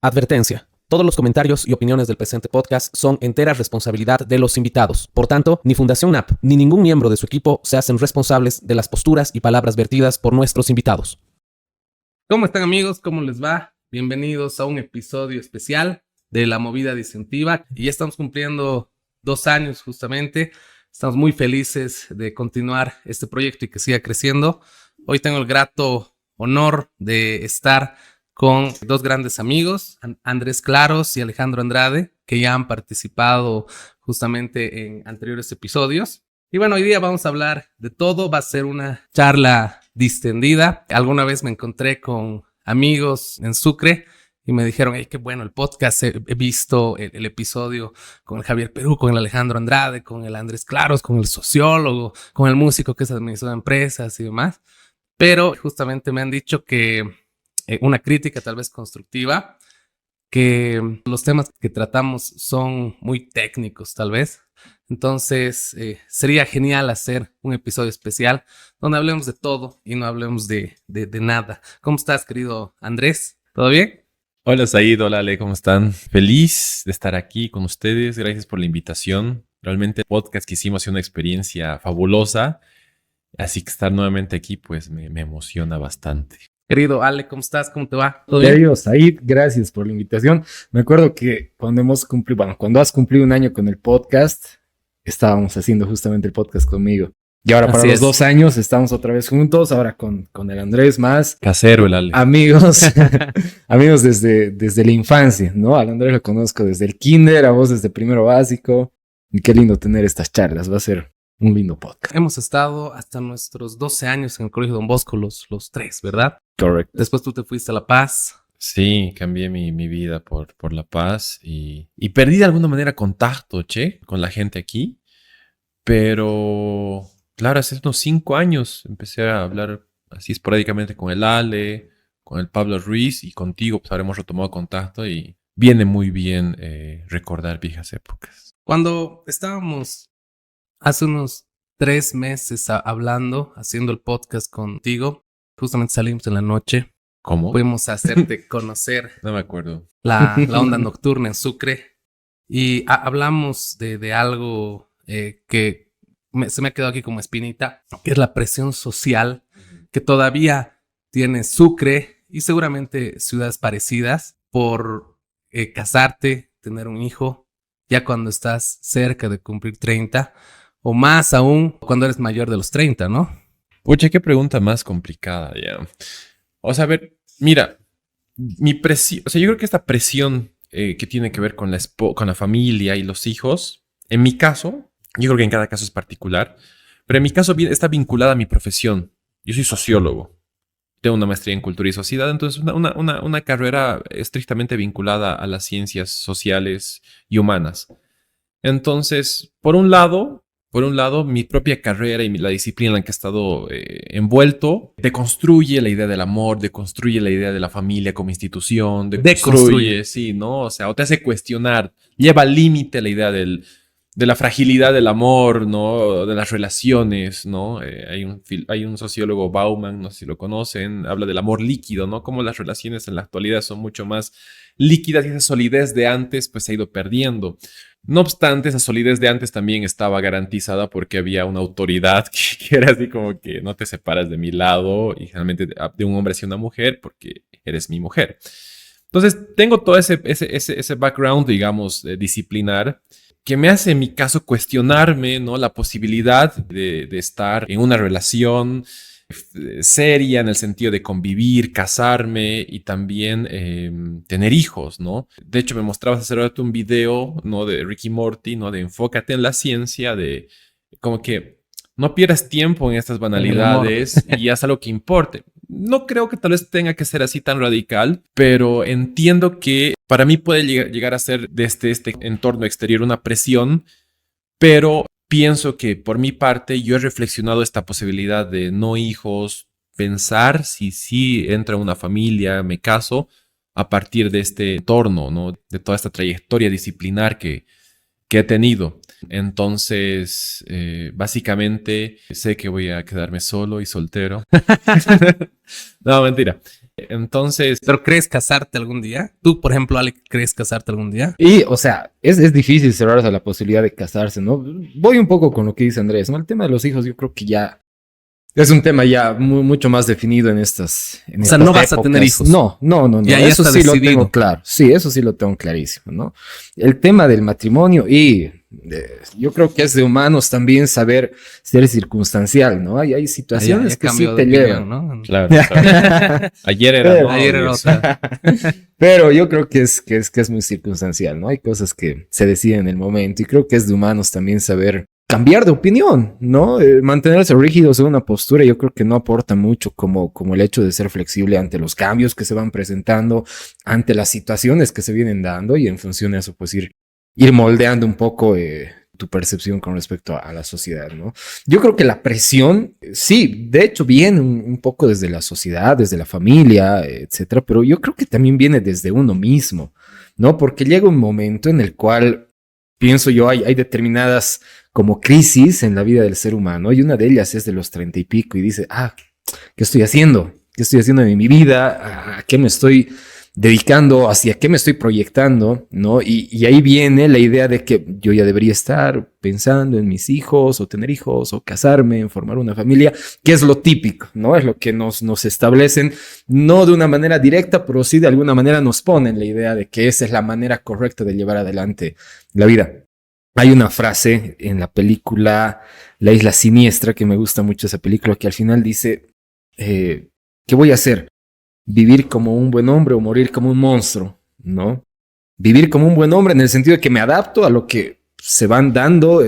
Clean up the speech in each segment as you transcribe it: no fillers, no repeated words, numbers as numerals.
Advertencia. Todos los comentarios y opiniones del presente podcast son entera responsabilidad de los invitados. Por tanto, ni Fundación NAP ni ningún miembro de su equipo se hacen responsables de las posturas y palabras vertidas por nuestros invitados. ¿Cómo están, amigos? ¿Cómo les va? Bienvenidos a un episodio especial de La Movida Disyuntiva. Y ya estamos cumpliendo 2 años justamente. Estamos muy felices de continuar este proyecto y que siga creciendo. Hoy tengo el grato honor de estar con 2 grandes amigos, Andrés Claros y Alejandro Andrade, que ya han participado justamente en anteriores episodios. Y bueno, hoy día vamos a hablar de todo. Va a ser una charla distendida. Alguna vez me encontré con amigos en Sucre y me dijeron, hey, qué bueno el podcast. He visto el episodio con el Javier Perú, con el Alejandro Andrade, con el Andrés Claros, con el sociólogo, con el músico que es administrador de empresas y demás. Pero justamente me han dicho que una crítica tal vez constructiva, que los temas que tratamos son muy técnicos tal vez. Entonces sería genial hacer un episodio especial donde hablemos de todo y no hablemos de nada. ¿Cómo estás, querido Andrés? ¿Todo bien? Hola Said, hola Ale, ¿cómo están? Feliz de estar aquí con ustedes, gracias por la invitación. Realmente el podcast que hicimos ha sido una experiencia fabulosa, así que estar nuevamente aquí pues me emociona bastante. Querido Ale, ¿cómo estás? ¿Cómo te va? ¿Todo bien? Querido Said, gracias por la invitación. Me acuerdo que cuando has cumplido 1 año con el podcast, estábamos haciendo justamente el podcast conmigo. Y ahora para los 2 años estamos otra vez juntos, ahora con el Andrés más. Casero el Ale. Amigos, amigos desde la infancia, ¿no? Al Andrés lo conozco desde el kinder, a vos desde primero básico. Y qué lindo tener estas charlas, va a ser un lindo podcast. Hemos estado hasta nuestros 12 años en el Colegio Don Bosco, los 3, ¿verdad? Correcto. Después tú te fuiste a La Paz. Sí, cambié mi vida por La Paz y perdí de alguna manera contacto, con la gente aquí. Pero, claro, hace unos 5 años empecé a hablar así esporádicamente con el Ale, con el Pablo Ruiz y contigo, pues habremos retomado contacto y viene muy bien recordar viejas épocas. Cuando estábamos hace unos 3 meses hablando, haciendo el podcast contigo, justamente salimos en la noche. ¿Cómo? Pudimos hacerte conocer No me acuerdo. la onda nocturna en Sucre y hablamos de algo que se me ha quedado aquí como espinita, que es la presión social que todavía tiene Sucre y seguramente ciudades parecidas por casarte, tener un hijo, ya cuando estás cerca de cumplir 30 o más aún cuando eres mayor de los 30, ¿no? Pucha, qué pregunta más complicada ya. O sea, a ver, mira, mi presión, o sea, yo creo que esta presión que tiene que ver con la familia y los hijos, en mi caso, yo creo que en cada caso es particular, pero en mi caso está vinculada a mi profesión. Yo soy sociólogo, tengo una maestría en cultura y sociedad, entonces una carrera estrictamente vinculada a las ciencias sociales y humanas. Entonces, por un lado, mi propia carrera y la disciplina en la que he estado envuelto deconstruye la idea del amor, deconstruye la idea de la familia como institución, deconstruye, sí, ¿no? O sea, o te hace cuestionar, lleva al límite la idea de la fragilidad del amor, ¿no? De las relaciones, ¿no? Hay un sociólogo, Bauman, no sé si lo conocen, habla del amor líquido, ¿no? Cómo las relaciones en la actualidad son mucho más líquidas y esa solidez de antes pues se ha ido perdiendo. No obstante, esa solidez de antes también estaba garantizada porque había una autoridad que era así como que no te separas de mi lado y generalmente de un hombre hacia una mujer porque eres mi mujer. Entonces tengo todo ese background, digamos, disciplinar que me hace en mi caso cuestionarme, ¿no? La posibilidad de estar en una relación seria en el sentido de convivir, casarme y también tener hijos, ¿no? De hecho, me mostrabas hace rato un video, ¿no? De Ricky Morty, ¿no? De enfócate en la ciencia, de como que no pierdas tiempo en estas banalidades y haz algo que importe. No creo que tal vez tenga que ser así tan radical, pero entiendo que para mí puede llegar a ser desde este entorno exterior una presión, pero pienso que por mi parte yo he reflexionado esta posibilidad de no hijos, pensar si sí entra una familia, me caso, a partir de este entorno, ¿no? De toda esta trayectoria disciplinar que he tenido. Entonces, básicamente sé que voy a quedarme solo y soltero. No, mentira. Entonces, ¿Pero crees casarte algún día? Tú, por ejemplo, Ale, ¿crees casarte algún día? Y, o sea, es difícil cerrarse a la posibilidad de casarse, ¿no? Voy un poco con lo que dice Andrés, ¿no? El tema de los hijos, yo creo que ya es un tema ya mucho más definido en estas. O sea, no vas a tener hijos. No. Ya Eso está sí lo decidido. tengo claro. Sí, eso sí lo tengo clarísimo, ¿no? El tema del matrimonio yo creo que es de humanos también saber ser circunstancial, ¿no? Hay situaciones Ya que sí cambió te de llevan. opinión, ¿no? claro. Ayer era Pero- Ayer era novios. otra. Pero yo creo que es muy circunstancial, ¿no? Hay cosas que se deciden en el momento y creo que es de humanos también saber cambiar de opinión, ¿no? Mantenerse rígidos en una postura yo creo que no aporta mucho como el hecho de ser flexible ante los cambios que se van presentando, ante las situaciones que se vienen dando y en función de eso pues ir moldeando un poco tu percepción con respecto a la sociedad, ¿no? Yo creo que la presión, sí, de hecho viene un poco desde la sociedad, desde la familia, etcétera, pero yo creo que también viene desde uno mismo, ¿no? Porque llega un momento en el cual, pienso yo, hay determinadas como crisis en la vida del ser humano y una de ellas es de los 30 y pico y dice, ¿qué estoy haciendo? ¿Qué estoy haciendo en mi vida? ¿A qué me estoy dedicando? ¿Hacia qué me estoy proyectando? ¿No? Y ahí viene la idea de que yo ya debería estar pensando en mis hijos o tener hijos o casarme, en formar una familia, que es lo típico, ¿no? Es lo que nos establecen, no de una manera directa, pero sí de alguna manera nos ponen la idea de que esa es la manera correcta de llevar adelante la vida. Hay una frase en la película La Isla Siniestra, que me gusta mucho esa película, que al final dice, ¿qué voy a hacer? ¿Vivir como un buen hombre o morir como un monstruo? ¿No? Vivir como un buen hombre en el sentido de que me adapto a lo que se van dando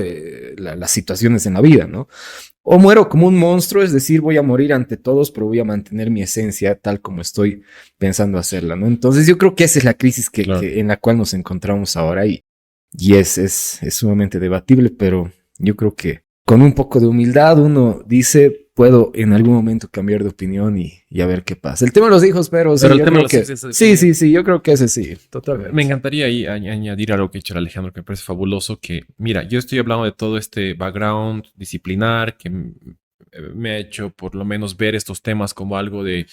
las situaciones en la vida, ¿no? O muero como un monstruo, es decir, voy a morir ante todos, pero voy a mantener mi esencia tal como estoy pensando hacerla, ¿no? Entonces yo creo que esa es la crisis Claro. en la cual nos encontramos ahora y es sumamente debatible, pero yo creo que con un poco de humildad uno dice, puedo en algún momento cambiar de opinión y a ver qué pasa. El tema de los hijos, pero sí, Pero el yo tema de creo los que hijos es sí, yo creo que ese sí, totalmente. Me encantaría ahí añadir algo que ha dicho el Alejandro, que me parece fabuloso, que mira, yo estoy hablando de todo este background disciplinar que me ha hecho por lo menos ver estos temas como algo de,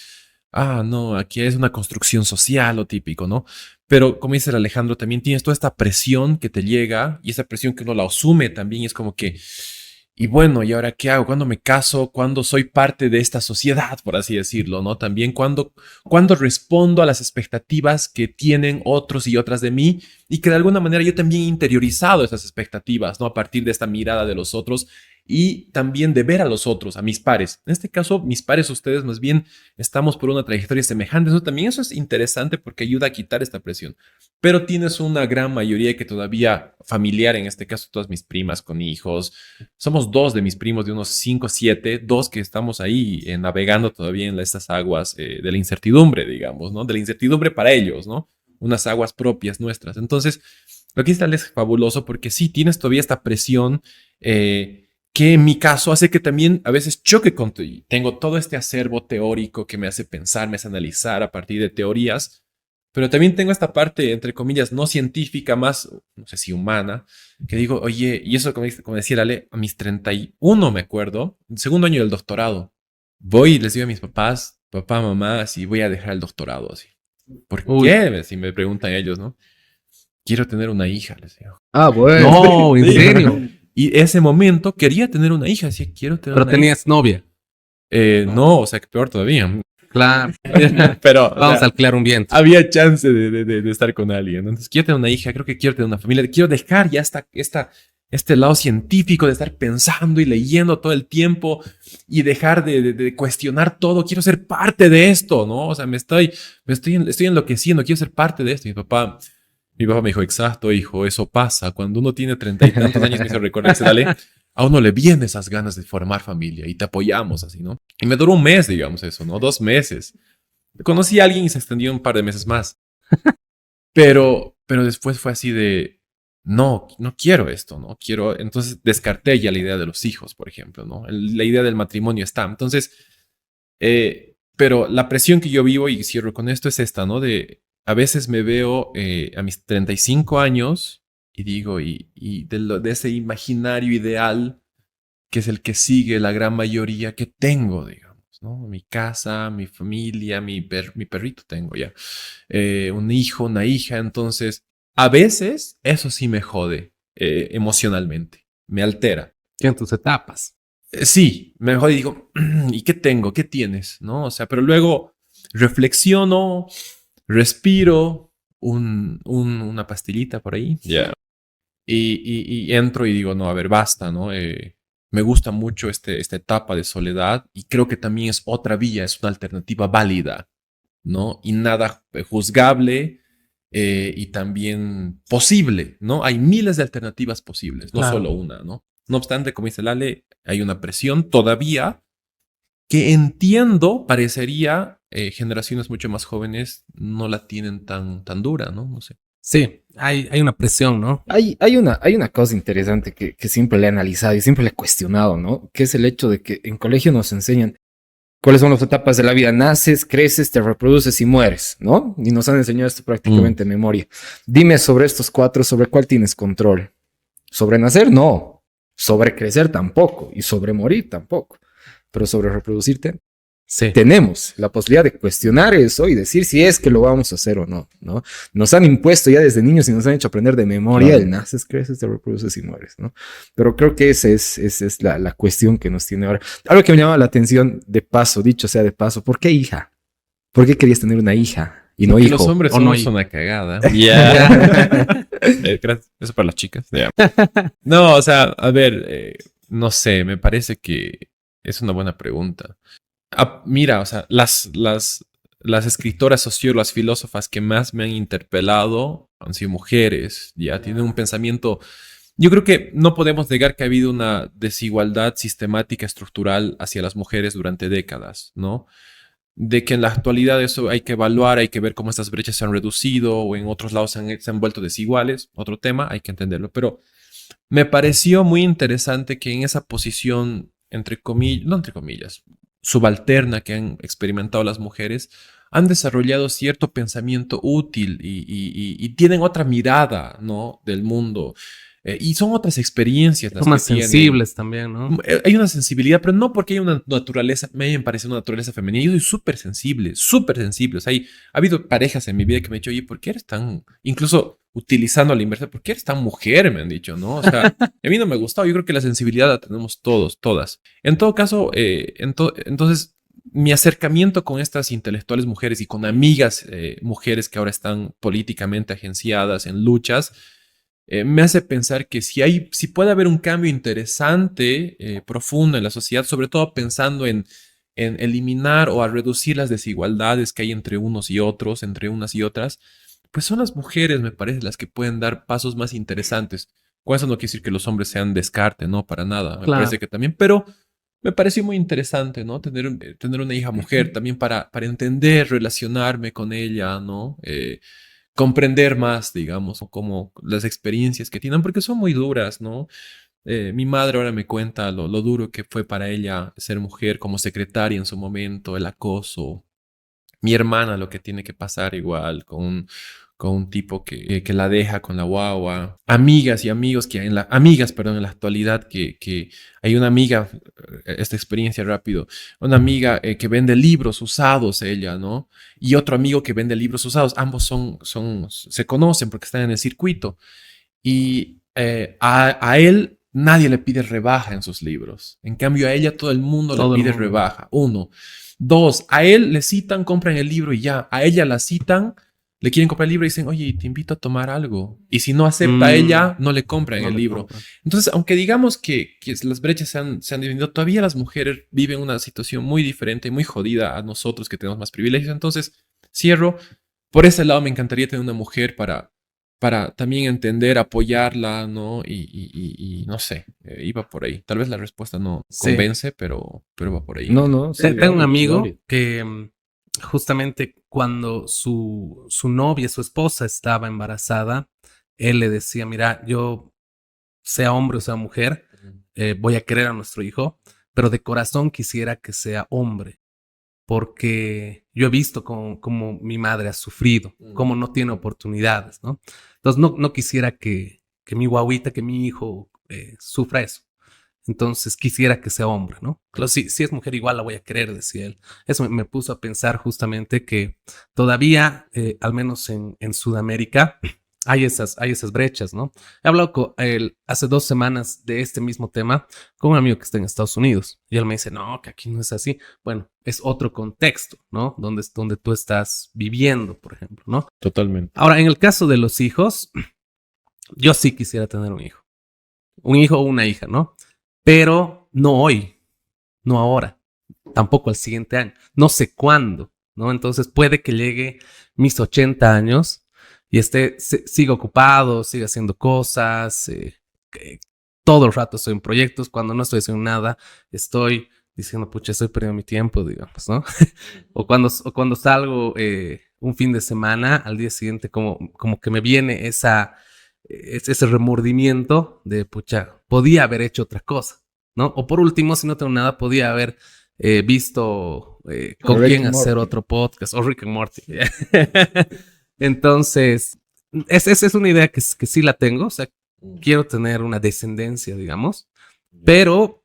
no, aquí es una construcción social, lo típico, ¿no? Pero como dice el Alejandro, también tienes toda esta presión que te llega y esa presión que uno la asume también y es como que, y bueno, ¿y ahora qué hago? ¿Cuándo me caso? ¿Cuándo soy parte de esta sociedad, por así decirlo, ¿no? También cuándo respondo a las expectativas que tienen otros y otras de mí y que de alguna manera yo también he interiorizado esas expectativas, ¿no? A partir de esta mirada de los otros y también de ver a los otros, a mis pares. En este caso, mis pares, ustedes más bien estamos por una trayectoria semejante. Eso es interesante porque ayuda a quitar esta presión. Pero tienes una gran mayoría que todavía familiar, en este caso todas mis primas con hijos. Somos dos de mis primos de unos 5 7, dos que estamos ahí navegando todavía en estas aguas de la incertidumbre, digamos, ¿no? De la incertidumbre para ellos, ¿no? Unas aguas propias nuestras. Entonces, lo que está es fabuloso porque sí, tienes todavía esta presión que en mi caso hace que también a veces choque con tengo todo este acervo teórico que me hace pensar, me hace analizar a partir de teorías, pero también tengo esta parte, entre comillas, no científica, más, no sé si humana, que digo, oye, y eso como decía Ale, a mis 31 me acuerdo, el segundo año del doctorado, voy y les digo a mis papás, papá, mamá, así voy a dejar el doctorado, así. ¿Por qué? Si me preguntan ellos, ¿no? Quiero tener una hija, les digo. Bueno. No, en serio. Y ese momento quería tener una hija, decía, quiero tener Pero una hija. tenías novia. No, o sea, que peor todavía. Claro. Pero Vamos a alquilar un viento. había chance de estar con alguien. Entonces, quiero tener una hija, creo que quiero tener una familia, quiero dejar ya este lado científico de estar pensando y leyendo todo el tiempo y dejar de cuestionar todo. Quiero ser parte de esto, ¿no? O sea, estoy enloqueciendo, quiero ser parte de esto. Mi papá me dijo, exacto, hijo, eso pasa. Cuando uno tiene 30 y tantos años, me hizo recordar, dale, a uno le vienen esas ganas de formar familia y te apoyamos así, ¿no? Y me duró un mes, digamos eso, ¿no? 2 meses. Conocí a alguien y se extendió un par de meses más. Pero después fue así de, no quiero esto, no quiero. Entonces descarté ya la idea de los hijos, por ejemplo, ¿no? La idea del matrimonio está. Entonces, pero la presión que yo vivo, y cierro con esto, es esta, ¿no? A veces me veo a mis 35 años y digo, y de ese imaginario ideal que es el que sigue la gran mayoría que tengo, digamos. ¿no? Mi casa, mi familia, mi perrito tengo ya, un hijo, una hija. Entonces, a veces eso sí me jode emocionalmente, me altera. En tus etapas. Sí, me jode y digo, ¿y qué tengo? ¿Qué tienes? ¿No? O sea, pero luego reflexiono, respiro una pastillita por ahí. Ya. Y entro y digo, no, a ver, basta, ¿no? Me gusta mucho esta etapa de soledad y creo que también es otra vía, es una alternativa válida, ¿no? Y nada juzgable y también posible, ¿no? Hay miles de alternativas posibles, no Claro. solo una, ¿no? No obstante, como dice Lale, hay una presión todavía que entiendo, parecería, generaciones mucho más jóvenes no la tienen tan dura, ¿no? No sé. Sí, hay una presión, ¿no? Hay una cosa interesante que siempre le he analizado y siempre le he cuestionado, ¿no? Que es el hecho de que en colegio nos enseñan cuáles son las etapas de la vida. Naces, creces, te reproduces y mueres, ¿no? Y nos han enseñado esto prácticamente en memoria. Dime sobre estos 4, ¿sobre cuál tienes control? Sobre nacer, no. Sobre crecer tampoco. Y sobre morir tampoco. Pero sobre reproducirte, Sí. tenemos la posibilidad de cuestionar eso y decir si es que lo vamos a hacer o no, ¿no? Nos han impuesto ya desde niños y nos han hecho aprender de memoria Claro. el naces, creces, te reproduces y mueres, ¿no? Pero creo que esa es la cuestión que nos tiene ahora. Algo que me llama la atención de paso, dicho sea de paso, ¿por qué hija? ¿Por qué querías tener una hija y no Porque hijo? los hombres o no somos hijo. una cagada. Ya. Gracias. Eso para las chicas. Ya. No, o sea, a ver, no sé, me parece que es una buena pregunta. Mira, o sea, las escritoras, sociólogas, filósofas que más me han interpelado han sido mujeres, ya tienen un pensamiento. Yo creo que no podemos negar que ha habido una desigualdad sistemática, estructural hacia las mujeres durante décadas, ¿no? De que en la actualidad eso hay que evaluar, hay que ver cómo estas brechas se han reducido o en otros lados se han vuelto desiguales, otro tema, hay que entenderlo. Pero me pareció muy interesante que en esa posición, entre comillas, no entre comillas, subalterna que han experimentado las mujeres, han desarrollado cierto pensamiento útil y tienen otra mirada, ¿no? Del mundo. Y son otras experiencias las Son más que tienen. sensibles también, ¿no? Hay una sensibilidad, pero no porque hay una naturaleza, me parece una naturaleza femenina. Yo soy súper sensible, súper sensible. O sea, ha habido parejas en mi vida que me han dicho, oye, ¿por qué eres tan, incluso utilizando la inversa, ¿por qué eres tan mujer? Me han dicho, ¿no? O sea, a mí no me ha gustado. Yo creo que la sensibilidad la tenemos todos, todas. En todo caso, entonces, mi acercamiento con estas intelectuales mujeres y con amigas mujeres que ahora están políticamente agenciadas en luchas, me hace pensar que si puede haber un cambio interesante, profundo en la sociedad, sobre todo pensando en eliminar o a reducir las desigualdades que hay entre unos y otros, entre unas y otras, pues son las mujeres, me parece, las que pueden dar pasos más interesantes. Con eso no quiere decir que los hombres sean descarte, no, para nada. Me Claro. parece que también, pero me pareció muy interesante, ¿no? Tener una hija mujer también para entender, relacionarme con ella, ¿no? Comprender más, digamos, como las experiencias que tienen, porque son muy duras, ¿no? Mi madre ahora me cuenta lo duro que fue para ella ser mujer como secretaria en su momento, el acoso. Mi hermana lo que tiene que pasar igual con un tipo que la deja con la guagua. Amigas y amigos amigas, perdón, en la actualidad que hay una amiga, esta experiencia rápido, una amiga que vende libros usados ella, ¿no? Y otro amigo que vende libros usados. Ambos se conocen porque están en el circuito. Y a él nadie le pide rebaja en sus libros. En cambio, a ella todo el mundo Todo le el pide mundo. rebaja. Uno. Dos, a él le citan, compran el libro y ya. A ella la citan, le quieren comprar el libro y dicen, oye, te invito a tomar algo. Y si no acepta ella, no le compran No el le libro. compran. Entonces, aunque digamos que las brechas se han dividido, todavía las mujeres viven una situación muy diferente, muy jodida a nosotros que tenemos más privilegios. Entonces, cierro. Por ese lado, me encantaría tener una mujer para también entender, apoyarla, ¿no? Y no sé, iba por ahí. Tal vez la respuesta no Sí. convence, pero va por ahí. No, sí, Tengo un válido, amigo válido. que justamente cuando su novia, su esposa estaba embarazada, él le decía, mira, yo sea hombre o sea mujer, voy a querer a nuestro hijo, pero de corazón quisiera que sea hombre, porque yo he visto cómo mi madre ha sufrido, cómo no tiene oportunidades, ¿no? Entonces no quisiera que mi guaguita, que mi hijo sufra eso. Entonces quisiera que sea hombre, ¿no? Claro, si es mujer igual la voy a querer, decía él. Eso me puso a pensar justamente que todavía, al menos en Sudamérica, hay esas brechas, ¿no? He hablado con él hace 2 semanas de este mismo tema con un amigo que está en Estados Unidos y él me dice, no, que aquí no es así. Bueno, es otro contexto, ¿no? Donde tú estás viviendo, por ejemplo, ¿no? Totalmente. Ahora, en el caso de los hijos, yo sí quisiera tener un hijo o una hija, ¿no? Pero no hoy, no ahora, tampoco al siguiente año, no sé cuándo, ¿no? Entonces puede que llegue mis 80 años y siga ocupado, siga haciendo cosas, todo el rato estoy en proyectos, cuando no estoy haciendo nada, estoy diciendo, pucha, estoy perdiendo mi tiempo, digamos, ¿no? o cuando salgo un fin de semana, al día siguiente como que me viene ese remordimiento de, pucha, podía haber hecho otra cosa, ¿no? O por último, si no tengo nada, podía haber visto con quién hacer otro podcast, o Rick and Morty. Entonces, esa es una idea que sí la tengo, o sea, quiero tener una descendencia, digamos, pero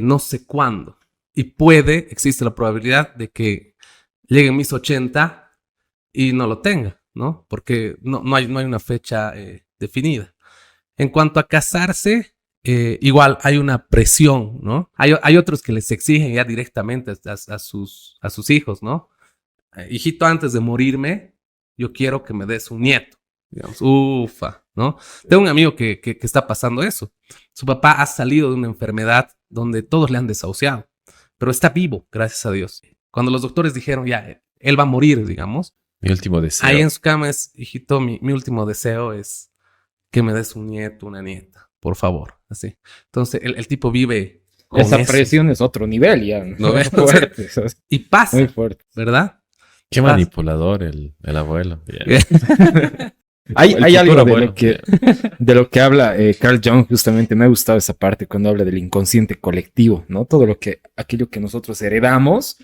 no sé cuándo. Y existe la probabilidad de que lleguen mis 80 y no lo tenga, ¿no? Porque no hay una fecha definida. En cuanto a casarse, igual hay una presión, ¿no? Hay otros que les exigen ya directamente a sus hijos, ¿no? Hijito, antes de morirme, yo quiero que me des un nieto. Digamos, ufa, ¿no? Tengo un amigo que está pasando eso. Su papá ha salido de una enfermedad donde todos le han desahuciado, pero está vivo, gracias a Dios. Cuando los doctores dijeron, ya, él va a morir, digamos. Mi último deseo. Ahí en su cama es, hijito, mi último deseo es que me des un nieto, una nieta, por favor, así. Entonces, el tipo vive con esa eso. presión es otro nivel ya. ¿No ves? Fuerte, ¿sabes? Y pasa, Muy fuerte. ¿verdad? Qué manipulador el abuelo. Hay algo abuelo, de lo que habla Carl Jung, justamente me ha gustado esa parte cuando habla del inconsciente colectivo, ¿no? Todo aquello que nosotros heredamos,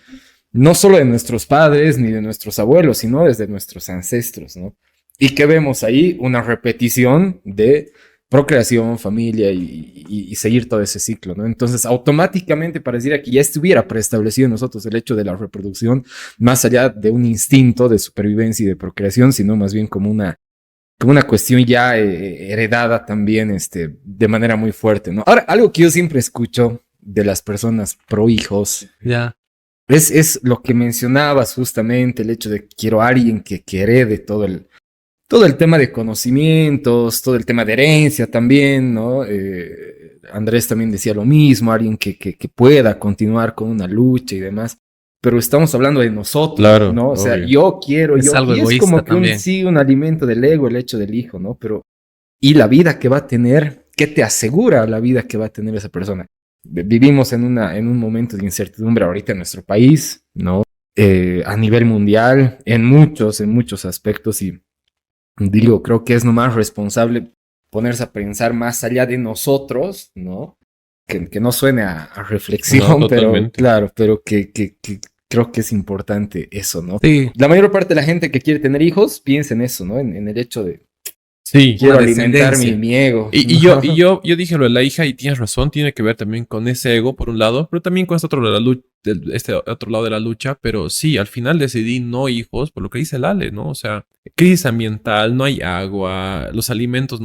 no solo de nuestros padres ni de nuestros abuelos, sino desde nuestros ancestros, ¿no? Y que vemos ahí una repetición de procreación, familia y seguir todo ese ciclo, ¿no? Entonces, automáticamente pareciera que ya estuviera preestablecido en nosotros el hecho de la reproducción, más allá de un instinto de supervivencia y de procreación, sino más bien como una cuestión ya heredada también de manera muy fuerte, ¿no? Ahora, algo que yo siempre escucho de las personas pro hijos Ya. es lo que mencionabas justamente, el hecho de que quiero a alguien que herede todo el tema de conocimientos, todo el tema de herencia también, ¿no? Andrés también decía lo mismo, alguien que pueda continuar con una lucha y demás. Pero estamos hablando de nosotros, claro, ¿no? O sea, obvio. yo quiero, Es algo y es egoísta como que también. un alimento del ego, el hecho del hijo, ¿no? Pero, y la vida que va a tener, ¿qué te asegura la vida que va a tener esa persona? Vivimos en un momento de incertidumbre ahorita en nuestro país, ¿no? A nivel mundial, en muchos aspectos, y digo, creo que es nomás responsable ponerse a pensar más allá de nosotros, ¿no? Que no suene a reflexión, No, pero totalmente. claro, pero que creo que es importante eso, ¿no? Sí. La mayor parte de la gente que quiere tener hijos piensa en eso, ¿no? En el hecho de Sí. quiero Una alimentar descendencia. mi ego. Y yo dije lo de la hija y tienes razón, tiene que ver también con ese ego por un lado, pero también con este otro lado de la lucha, pero sí, al final decidí no hijos, por lo que dice Lale, ¿no? O sea, crisis ambiental, no hay agua, los alimentos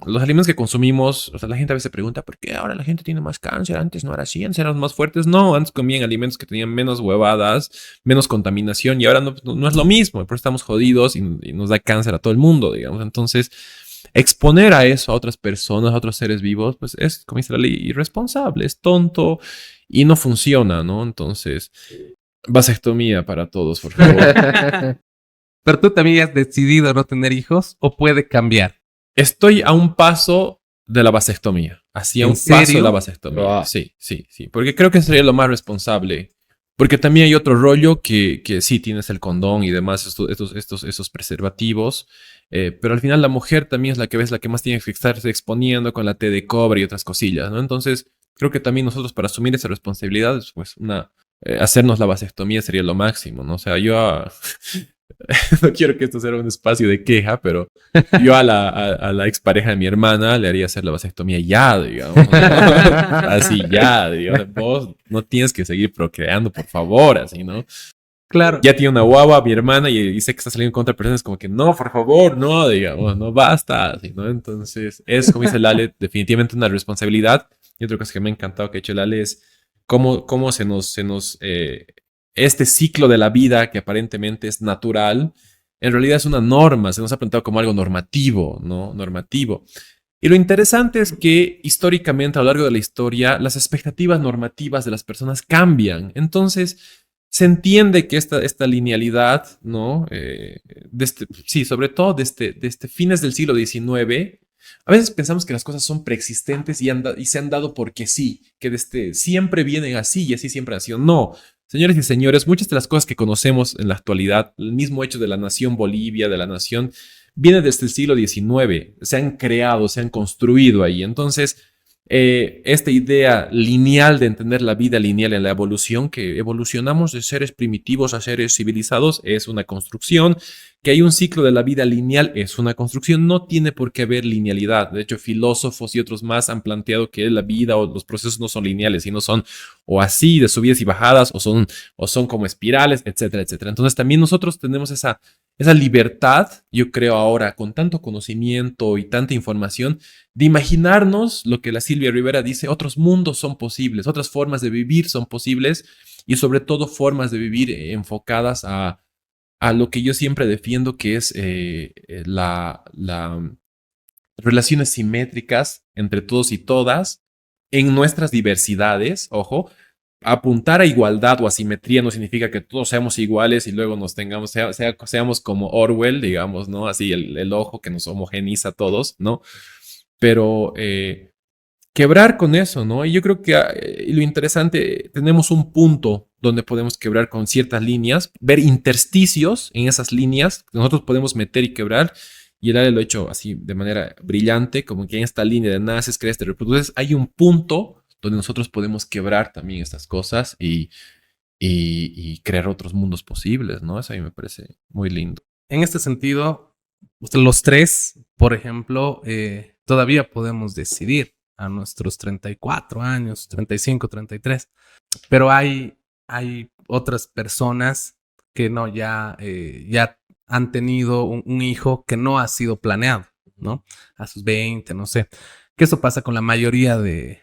los alimentos que consumimos, o sea, la gente a veces pregunta, ¿por qué ahora la gente tiene más cáncer? Antes no era así, antes eran más fuertes. No, antes comían alimentos que tenían menos huevadas, menos contaminación y ahora no es lo mismo, pero estamos jodidos y nos da cáncer a todo el mundo, digamos. Entonces, exponer a eso a otras personas, a otros seres vivos, pues es, como dice la ley, irresponsable, es tonto y no funciona, ¿no? Entonces, vasectomía para todos, por favor. Pero tú también has decidido no tener hijos o puede cambiar. Estoy a un paso de la vasectomía. Así a ¿En un paso serio? de la vasectomía. Wow. Sí. Porque creo que sería lo más responsable. Porque también hay otro rollo que sí tienes el condón y demás, esos preservativos. Pero al final la mujer también es la que más tiene que estarse exponiendo con la T de cobre y otras cosillas, ¿no? Entonces, creo que también nosotros para asumir esa responsabilidad, pues hacernos la vasectomía sería lo máximo, ¿no? O sea, yo no quiero que esto sea un espacio de queja, pero yo a la expareja de mi hermana le haría hacer la vasectomía ya, digamos. ¿No? Así ya, digamos. Vos no tienes que seguir procreando, por favor, así, ¿no? Claro. Ya tiene una guagua, mi hermana, y sé que está saliendo contra personas como que no, por favor, no, digamos, no basta, así, ¿no? Entonces, es, como dice Lale, definitivamente una responsabilidad. Y otra cosa que me ha encantado que ha hecho Lale es cómo este ciclo de la vida que aparentemente es natural, en realidad es una norma, se nos ha presentado como algo normativo, ¿no? Normativo. Y lo interesante es que históricamente, a lo largo de la historia, las expectativas normativas de las personas cambian. Entonces, se entiende que esta linealidad, ¿no? Sí, sobre todo desde fines del siglo XIX, a veces pensamos que las cosas son preexistentes y se han dado porque sí, que desde siempre vienen así y así siempre han sido. No, señores y señores, muchas de las cosas que conocemos en la actualidad, el mismo hecho de la nación Bolivia, de la nación, viene desde el siglo XIX, se han creado, se han construido ahí. Entonces, esta idea lineal de entender la vida lineal en la evolución, que evolucionamos de seres primitivos a seres civilizados, es una construcción, que hay un ciclo de la vida lineal, es una construcción, no tiene por qué haber linealidad. De hecho, filósofos y otros más han planteado que la vida o los procesos no son lineales, sino son o así, de subidas y bajadas, o son como espirales, etcétera, etcétera. Entonces, también nosotros tenemos esa libertad, yo creo ahora, con tanto conocimiento y tanta información, de imaginarnos lo que la Silvia Rivera dice, otros mundos son posibles, otras formas de vivir son posibles y sobre todo formas de vivir enfocadas a lo que yo siempre defiendo, que es las relaciones simétricas entre todos y todas en nuestras diversidades, ojo. Apuntar a igualdad o a simetría no significa que todos seamos iguales y luego nos tengamos, seamos como Orwell, digamos, ¿no? Así el ojo que nos homogeniza a todos, ¿no? Pero quebrar con eso, ¿no? Y yo creo que lo interesante, tenemos un punto donde podemos quebrar con ciertas líneas, ver intersticios en esas líneas que nosotros podemos meter y quebrar. Y el área lo ha hecho así de manera brillante, como que en esta línea de naces, creas, te reproduces, hay un punto donde nosotros podemos quebrar también estas cosas y crear otros mundos posibles, ¿no? Eso a mí me parece muy lindo. En este sentido, los tres, por ejemplo, todavía podemos decidir a nuestros 34 años, 35, 33, pero hay otras personas que no, ya han tenido un hijo que no ha sido planeado, ¿no? A sus 20, no sé. Que eso pasa con la mayoría de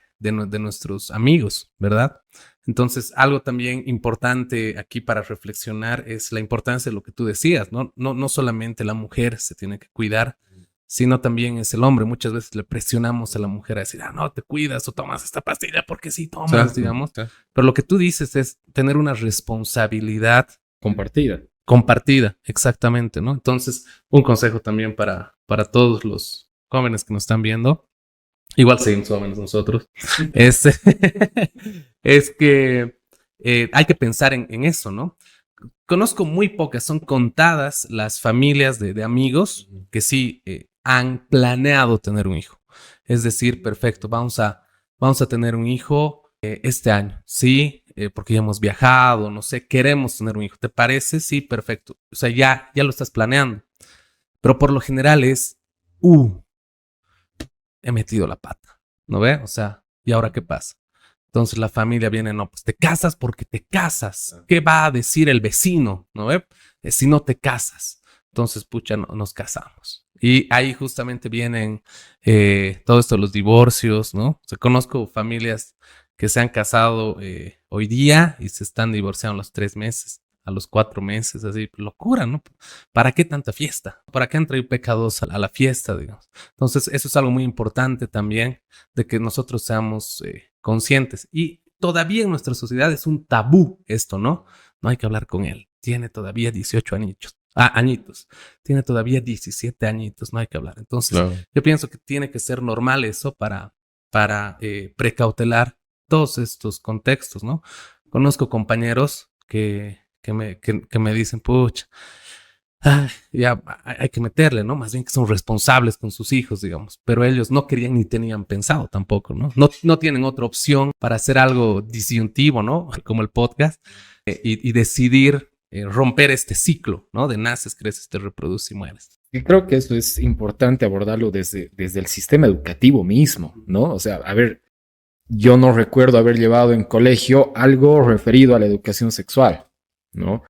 nuestros amigos, ¿verdad? Entonces, algo también importante aquí para reflexionar es la importancia de lo que tú decías, ¿no? No solamente la mujer se tiene que cuidar, sino también es el hombre. Muchas veces le presionamos a la mujer a decir, no, te cuidas o tomas esta pastilla porque sí tomas, digamos. Pero lo que tú dices es tener una responsabilidad compartida, exactamente, ¿no? Entonces, un consejo también para todos los jóvenes que nos están viendo. Igual seguimos jóvenes nosotros. Es que hay que pensar en eso, ¿no? Conozco muy pocas, son contadas las familias de amigos que sí han planeado tener un hijo. Es decir, perfecto, vamos a tener un hijo este año, sí, porque ya hemos viajado, no sé, queremos tener un hijo. ¿Te parece? Sí, perfecto. O sea, ya lo estás planeando. Pero por lo general es, he metido la pata, ¿no ve? O sea, ¿y ahora qué pasa? Entonces la familia viene, no, pues te casas porque te casas. ¿Qué va a decir el vecino? ¿No ve? Si no te casas. Entonces, pucha, no, nos casamos. Y ahí justamente vienen todo esto de los divorcios, ¿no? O sea, conozco familias que se han casado hoy día y se están divorciando a los 3 meses. A los 4 meses, así, locura, ¿no? ¿Para qué tanta fiesta? ¿Para qué han traído pecados a la fiesta, digamos? Entonces, eso es algo muy importante también, de que nosotros seamos conscientes. Y todavía en nuestra sociedad es un tabú esto, ¿no? No hay que hablar con él. Tiene todavía 18 añitos. Tiene todavía 17 añitos, no hay que hablar. Entonces, claro, yo pienso que tiene que ser normal eso para precautelar todos estos contextos, ¿no? Conozco compañeros que me dicen, pucha, ya hay que meterle, ¿no? Más bien que son responsables con sus hijos, digamos, pero ellos no querían ni tenían pensado tampoco, ¿no? No tienen otra opción para hacer algo disyuntivo, ¿no? Como el podcast y decidir romper este ciclo, ¿no? De naces, creces, te reproduces y mueres. Y creo que eso es importante abordarlo desde el sistema educativo mismo, ¿no? O sea, a ver, yo no recuerdo haber llevado en colegio algo referido a la educación sexual, ¿no?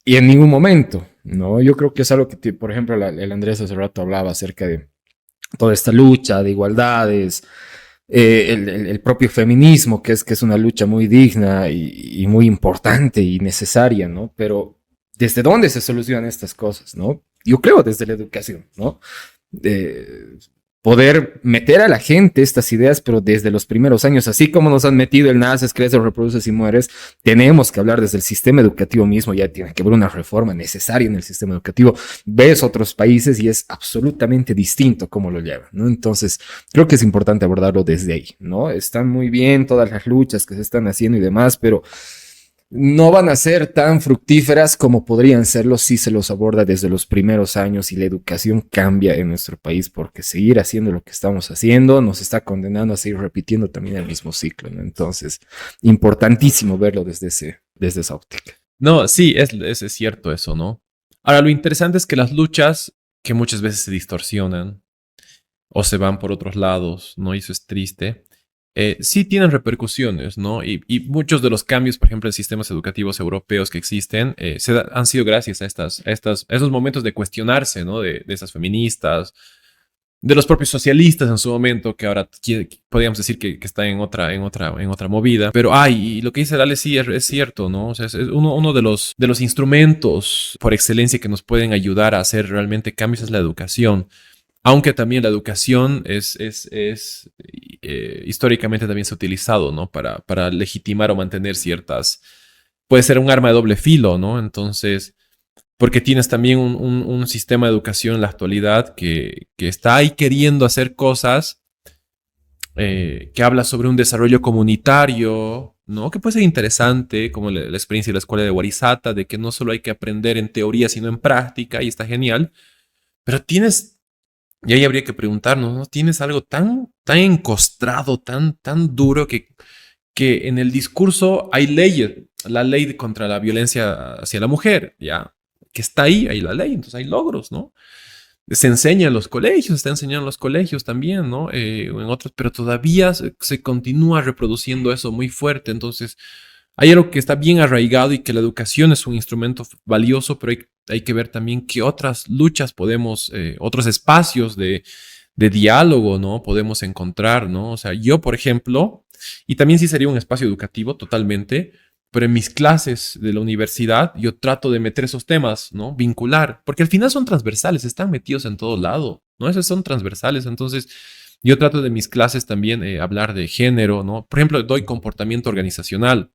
Y en ningún momento, ¿no? Yo creo que es algo que, por ejemplo, el Andrés hace rato hablaba acerca de toda esta lucha de igualdades, el propio feminismo, que es una lucha muy digna y muy importante y necesaria, ¿no? Pero ¿desde dónde se solucionan estas cosas, no? Yo creo desde la educación, ¿no? Poder meter a la gente estas ideas, pero desde los primeros años, así como nos han metido el naces, creces, reproduces y mueres, tenemos que hablar desde el sistema educativo mismo. Ya tiene que haber una reforma necesaria en el sistema educativo. Ves otros países y es absolutamente distinto cómo lo llevan, ¿no? Entonces, creo que es importante abordarlo desde ahí, ¿no? Están muy bien todas las luchas que se están haciendo y demás, pero no van a ser tan fructíferas como podrían serlo si se los aborda desde los primeros años y la educación cambia en nuestro país, porque seguir haciendo lo que estamos haciendo nos está condenando a seguir repitiendo también el mismo ciclo, ¿no? Entonces, importantísimo verlo desde esa óptica. No, sí, es cierto eso, ¿no? Ahora, lo interesante es que las luchas, que muchas veces se distorsionan o se van por otros lados, ¿no? Y eso es triste. Sí tienen repercusiones, ¿no? Y muchos de los cambios, por ejemplo, en sistemas educativos europeos que existen, han sido gracias a esos momentos de cuestionarse, ¿no? De esas feministas, de los propios socialistas en su momento, que ahora podríamos decir que están en otra movida. Pero y lo que dice Dale sí es cierto, ¿no? O sea, es uno de los instrumentos por excelencia que nos pueden ayudar a hacer realmente cambios es la educación. Aunque también la educación históricamente también se ha utilizado, ¿no? Para legitimar o mantener puede ser un arma de doble filo, ¿no? Entonces, porque tienes también un sistema de educación en la actualidad que está ahí queriendo hacer cosas, que habla sobre un desarrollo comunitario, ¿no? Que puede ser interesante, como la experiencia de la escuela de Warisata, de que no solo hay que aprender en teoría, sino en práctica, y está genial. Pero y ahí habría que preguntarnos, ¿no? Tienes algo tan encostrado, tan duro que en el discurso hay leyes, la ley contra la violencia hacia la mujer, ya, que está ahí la ley, entonces hay logros, ¿no? Se enseña en los colegios, está enseñando en los colegios también, ¿no? En otros, pero todavía se continúa reproduciendo eso muy fuerte, entonces hay algo que está bien arraigado y que la educación es un instrumento valioso, pero hay que ver también qué otras luchas otros espacios de diálogo, ¿no? Podemos encontrar, ¿no? O sea, yo, por ejemplo, y también sí sería un espacio educativo totalmente, pero en mis clases de la universidad yo trato de meter esos temas, ¿no? Vincular, porque al final son transversales, están metidos en todo lado, ¿no? Esos son transversales, entonces yo trato de mis clases también hablar de género, ¿no? Por ejemplo, doy comportamiento organizacional.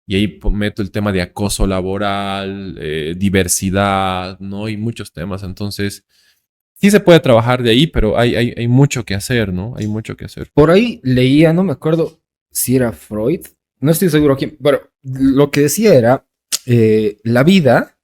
Y ahí meto el tema de acoso laboral, diversidad, ¿no? Y muchos temas. Entonces, sí se puede trabajar de ahí, pero hay mucho que hacer, ¿no? Hay mucho que hacer. Por ahí leía, no me acuerdo si era Freud, no estoy seguro quién, pero lo que decía era, la vida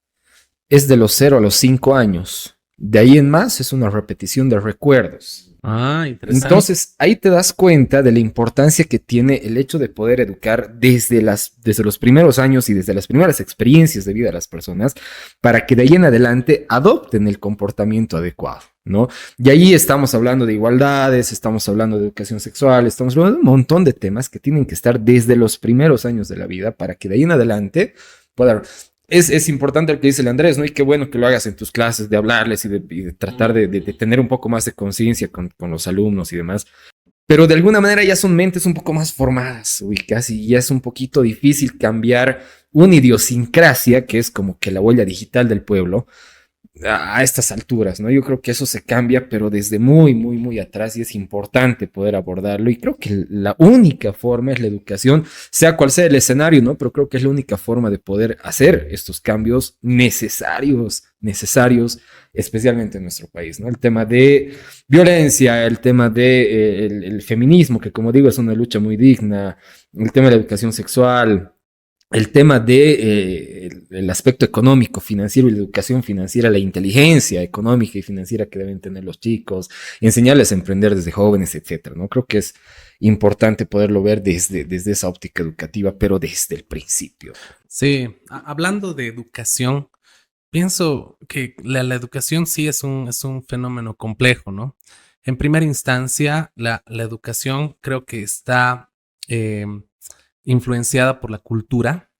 es de los 0 a los 5 años. De ahí en más es una repetición de recuerdos. Interesante. Entonces, ahí te das cuenta de la importancia que tiene el hecho de poder educar desde los primeros años y desde las primeras experiencias de vida de las personas para que de ahí en adelante adopten el comportamiento adecuado, ¿no? Y ahí estamos hablando de igualdades, estamos hablando de educación sexual, estamos hablando de un montón de temas que tienen que estar desde los primeros años de la vida para que de ahí en adelante pueda... Es importante lo que dice el Andrés, ¿no? Y qué bueno que lo hagas en tus clases, de hablarles y de tratar de tener un poco más de conciencia con los alumnos y demás. Pero de alguna manera ya son mentes un poco más formadas, casi ya es un poquito difícil cambiar una idiosincrasia, que es como que la huella digital del pueblo, a estas alturas, ¿no? Yo creo que eso se cambia, pero desde muy, muy, muy atrás, y es importante poder abordarlo. Y creo que la única forma es la educación, sea cual sea el escenario, ¿no? Pero creo que es la única forma de poder hacer estos cambios necesarios, especialmente en nuestro país, ¿no? El tema de violencia, el tema de el feminismo, que como digo es una lucha muy digna, el tema de la educación sexual, el tema de el aspecto económico, financiero y la educación financiera, la inteligencia económica y financiera que deben tener los chicos, enseñarles a emprender desde jóvenes, etcétera, ¿no? Creo que es importante poderlo ver desde esa óptica educativa, pero desde el principio. Sí, hablando de educación, pienso que la educación sí es un fenómeno complejo, ¿no? En primera instancia, la educación creo que está eh, influenciada por la cultura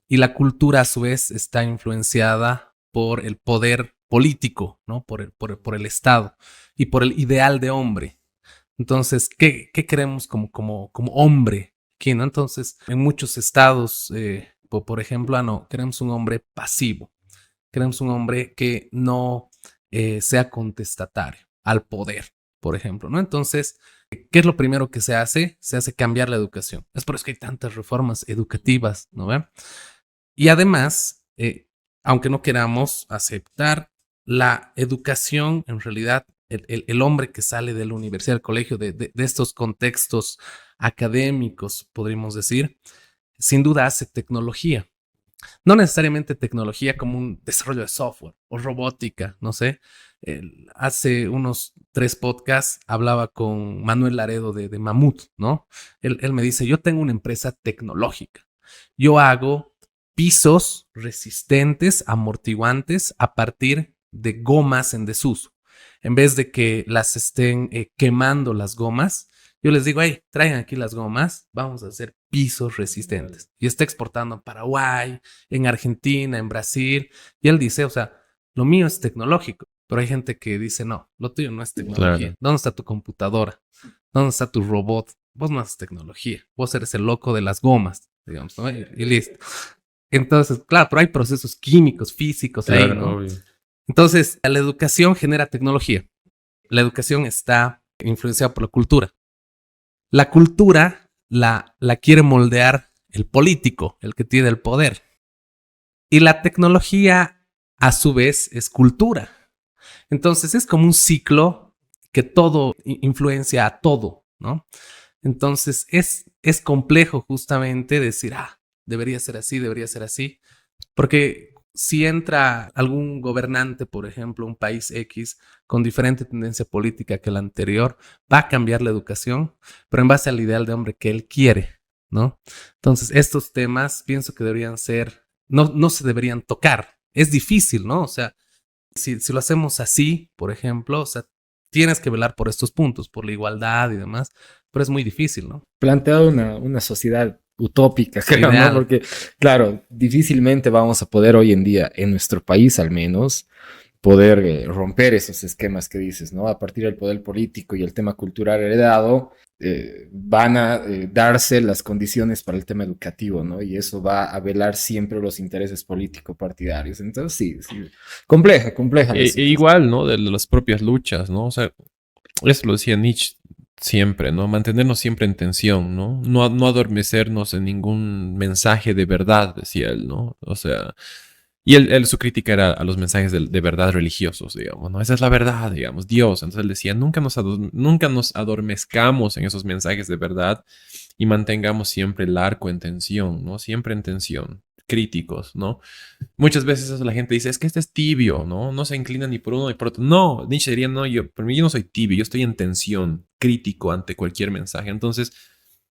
y la cultura a su vez está influenciada por el poder político, ¿no? Por el Estado y por el ideal de hombre. Entonces, ¿qué queremos como hombre aquí, no? Entonces, en muchos estados, por ejemplo, no, queremos un hombre pasivo, queremos un hombre que no sea contestatario al poder, por ejemplo, ¿no? Entonces, ¿qué es lo primero que se hace? Se hace cambiar la educación. Es por eso que hay tantas reformas educativas, ¿no ve? Y además, aunque no queramos aceptar, la educación, en realidad, el hombre que sale de la universidad, del colegio, de estos contextos académicos, podríamos decir, sin duda hace tecnología. No necesariamente tecnología como un desarrollo de software o robótica, no sé. Hace unos 3 podcasts hablaba con Manuel Laredo de Mamut, ¿no? Él me dice, yo tengo una empresa tecnológica. Yo hago pisos resistentes, amortiguantes a partir de gomas en desuso. En vez de que las estén quemando las gomas, yo les digo, hey, traigan aquí las gomas, vamos a hacer pisos resistentes. Y está exportando en Paraguay, en Argentina, en Brasil. Y él dice, o sea, lo mío es tecnológico, pero hay gente que dice, no, lo tuyo no es tecnología. Claro. ¿Dónde está tu computadora? ¿Dónde está tu robot? Vos no haces tecnología. Vos eres el loco de las gomas, digamos, ¿no? Y listo. Entonces, claro, pero hay procesos químicos, físicos ahí, Claro, ¿no? obvio. Entonces, la educación genera tecnología. La educación está influenciada por la cultura. La cultura la quiere moldear el político, el que tiene el poder. Y la tecnología, a su vez, es cultura. Entonces, es como un ciclo que todo influencia a todo, ¿no? Entonces, es complejo justamente decir, debería ser así, porque si entra algún gobernante, por ejemplo, un país X, con diferente tendencia política que el anterior, va a cambiar la educación, pero en base al ideal de hombre que él quiere, ¿no? Entonces, estos temas pienso que deberían ser, no se deberían tocar. Es difícil, ¿no? O sea, si lo hacemos así, por ejemplo, o sea, tienes que velar por estos puntos, por la igualdad y demás, pero es muy difícil, ¿no? Planteado una sociedad utópica, creo, ¿no? Ideal. Porque, claro, difícilmente vamos a poder hoy en día, en nuestro país al menos, poder romper esos esquemas que dices, ¿no? A partir del poder político y el tema cultural heredado, van a darse las condiciones para el tema educativo, ¿no? Y eso va a velar siempre los intereses político-partidarios. Entonces, sí, compleja la situación. Igual, ¿no? De las propias luchas, ¿no? O sea, eso lo decía Nietzsche siempre, ¿no? Mantenernos siempre en tensión, ¿no? No adormecernos en ningún mensaje de verdad, decía él, ¿no? O sea, y su crítica era a los mensajes de verdad religiosos, digamos, ¿no? Esa es la verdad, digamos, Dios. Entonces él decía, nunca nos adormezcamos en esos mensajes de verdad y mantengamos siempre el arco en tensión, ¿no? Siempre en tensión, críticos, ¿no? Muchas veces eso la gente dice, es que este es tibio, ¿no? No se inclina ni por uno ni por otro. No, Nietzsche diría, no, por mí yo no soy tibio, yo estoy en tensión, crítico ante cualquier mensaje. Entonces,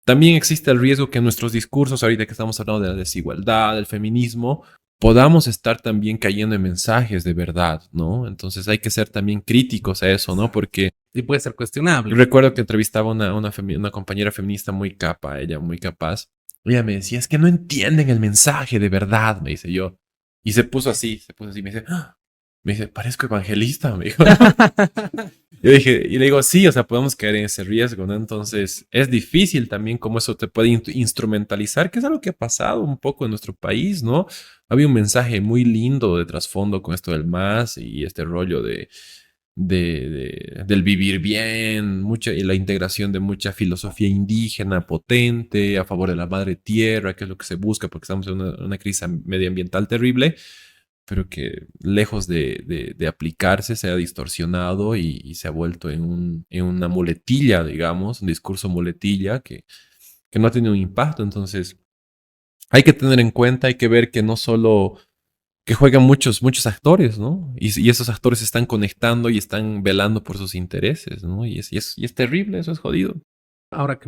también existe el riesgo que en nuestros discursos, ahorita que estamos hablando de la desigualdad, del feminismo, podamos estar también cayendo en mensajes de verdad, ¿no? Entonces hay que ser también críticos a eso, ¿no? Porque Y puede ser cuestionable. recuerdo que entrevistaba una compañera feminista muy capa, ella muy capaz. Ella me decía, es que no entienden el mensaje de verdad, me dice yo. Y se puso así, me dice, "Ah". Me dice, parezco evangelista, me dijo. Yo dije, y le digo, sí, o sea, podemos caer en ese riesgo, ¿no? Entonces, es difícil también cómo eso te puede instrumentalizar, que es algo que ha pasado un poco en nuestro país, ¿no? Había un mensaje muy lindo de trasfondo con esto del MAS y este rollo del vivir bien, y la integración de mucha filosofía indígena potente a favor de la madre tierra, que es lo que se busca porque estamos en una crisis medioambiental terrible, pero que lejos de aplicarse se ha distorsionado y se ha vuelto en una muletilla, digamos, un discurso muletilla que no ha tenido un impacto. Entonces, hay que tener en cuenta, hay que ver que no solo que juegan muchos actores, ¿no? Y esos actores se están conectando y están velando por sus intereses, ¿no? Y es terrible, eso es jodido. Ahora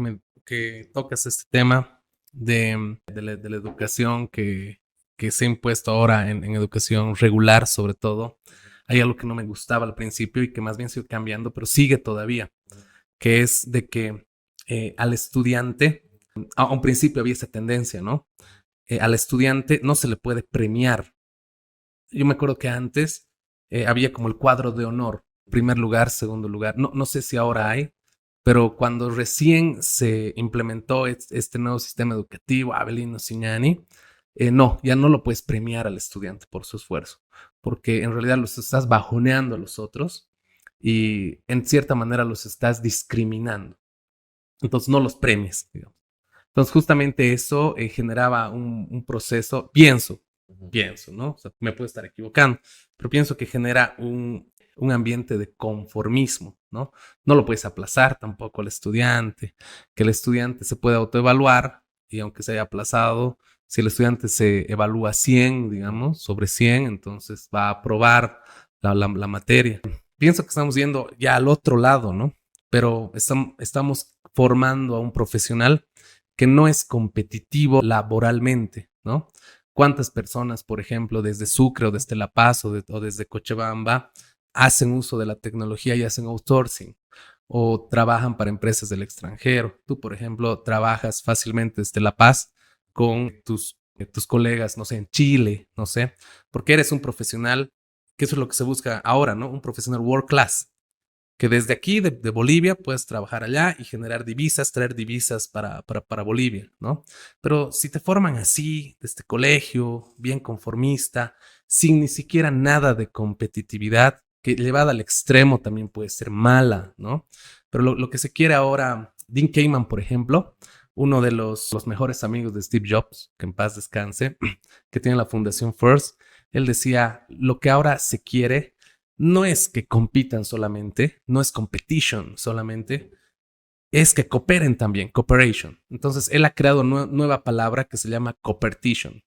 que tocas este tema de la educación que que se ha impuesto ahora en educación regular, sobre todo, hay algo que no me gustaba al principio y que más bien sigue cambiando, pero sigue todavía, que es de que al estudiante, a un principio había esa tendencia, ¿no? Al estudiante no se le puede premiar. Yo me acuerdo que antes había como el cuadro de honor, primer lugar, segundo lugar. No sé si ahora hay, pero cuando recién se implementó este nuevo sistema educativo, Avelino Signani, no, ya no lo puedes premiar al estudiante por su esfuerzo, porque en realidad los estás bajoneando a los otros y en cierta manera los estás discriminando. Entonces no los premies, digamos. Entonces justamente eso generaba un proceso, pienso, ¿no? O sea, me puedo estar equivocando, pero pienso que genera un ambiente de conformismo, ¿no? No lo puedes aplazar tampoco al estudiante, que el estudiante se puede autoevaluar y aunque se haya aplazado, si el estudiante se evalúa 100, digamos, sobre 100, entonces va a aprobar la materia. Pienso que estamos yendo ya al otro lado, ¿no? Pero estamos formando a un profesional que no es competitivo laboralmente, ¿no? ¿Cuántas personas, por ejemplo, desde Sucre o desde La Paz o desde Cochabamba hacen uso de la tecnología y hacen outsourcing o trabajan para empresas del extranjero? Tú, por ejemplo, trabajas fácilmente desde La Paz con tus colegas, no sé, en Chile, no sé, porque eres un profesional, que eso es lo que se busca ahora, ¿no? Un profesional world class, que desde aquí, de Bolivia, puedes trabajar allá y generar divisas, traer divisas para Bolivia, ¿no? Pero si te forman así, desde colegio, bien conformista, sin ni siquiera nada de competitividad, que llevada al extremo también puede ser mala, ¿no? Pero lo que se quiere ahora, Dean Kamen, por ejemplo, uno de los mejores amigos de Steve Jobs, que en paz descanse, que tiene la fundación First, él decía, lo que ahora se quiere no es que compitan solamente, no es competition solamente, es que cooperen también, cooperation. Entonces, él ha creado una nueva palabra que se llama cooperation,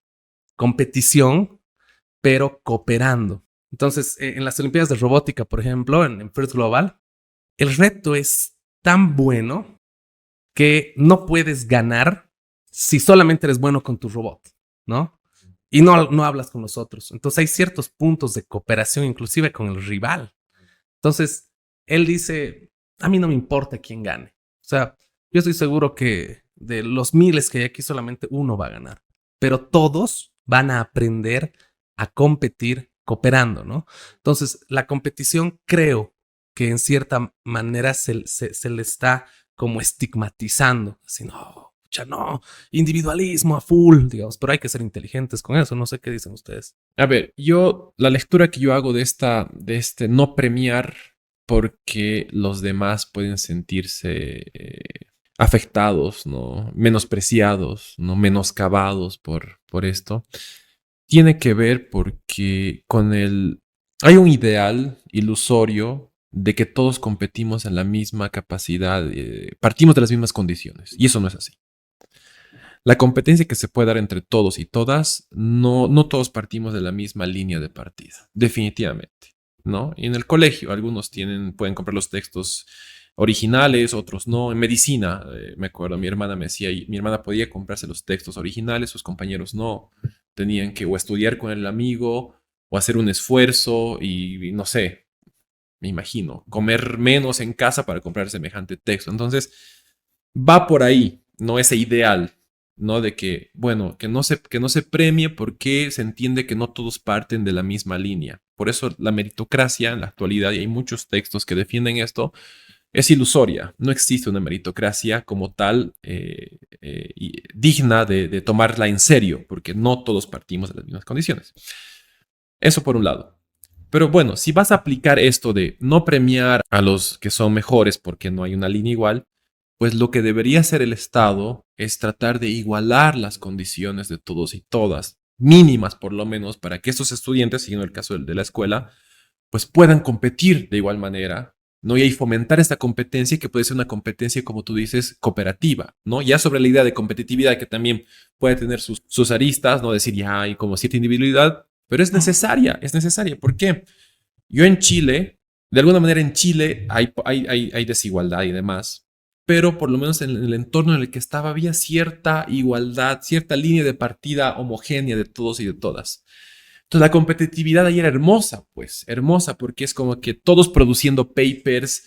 competición, pero cooperando. Entonces, en las Olimpiadas de Robótica, por ejemplo, en First Global, el reto es tan bueno que no puedes ganar si solamente eres bueno con tu robot, ¿no? Y no hablas con los otros. Entonces hay ciertos puntos de cooperación, inclusive con el rival. Entonces, él dice, a mí no me importa quién gane. O sea, yo estoy seguro que de los miles que hay aquí, solamente uno va a ganar. Pero todos van a aprender a competir cooperando, ¿no? Entonces, la competición creo que en cierta manera se le está como estigmatizando. Así, no, individualismo a full, digamos, pero hay que ser inteligentes con eso. No sé qué dicen ustedes. A ver, la lectura que yo hago de este no premiar porque los demás pueden sentirse afectados, ¿no? Menospreciados, ¿no? Menoscabados por esto, tiene que ver porque hay un ideal ilusorio de que todos competimos en la misma capacidad, partimos de las mismas condiciones, y eso no es así. La competencia que se puede dar entre todos y todas, no todos partimos de la misma línea de partida, definitivamente, ¿no? Y en el colegio, algunos pueden comprar los textos originales, otros no. En medicina, me acuerdo, mi hermana me decía, mi hermana podía comprarse los textos originales, sus compañeros no. Tenían que o estudiar con el amigo o hacer un esfuerzo y no sé, me imagino, comer menos en casa para comprar semejante texto. Entonces, va por ahí, ¿no? Ese ideal, ¿no? De que, bueno, que no se premie porque se entiende que no todos parten de la misma línea. Por eso la meritocracia en la actualidad, y hay muchos textos que defienden esto, es ilusoria. No existe una meritocracia como tal digna de tomarla en serio, porque no todos partimos de las mismas condiciones. Eso por un lado. Pero bueno, si vas a aplicar esto de no premiar a los que son mejores porque no hay una línea igual, pues lo que debería hacer el Estado es tratar de igualar las condiciones de todos y todas, mínimas por lo menos, para que estos estudiantes, siguiendo el caso de la escuela, pues puedan competir de igual manera, ¿no? Y ahí fomentar esta competencia, que puede ser una competencia, como tú dices, cooperativa, ¿no? Ya sobre la idea de competitividad, que también puede tener sus aristas, ¿no? Decir, ya hay como cierta individualidad, pero es necesaria. ¿Por qué? Yo en Chile, de alguna manera en Chile hay desigualdad y demás, pero por lo menos en el entorno en el que estaba había cierta igualdad, cierta línea de partida homogénea de todos y de todas. Entonces la competitividad ahí era hermosa, pues, hermosa, porque es como que todos produciendo papers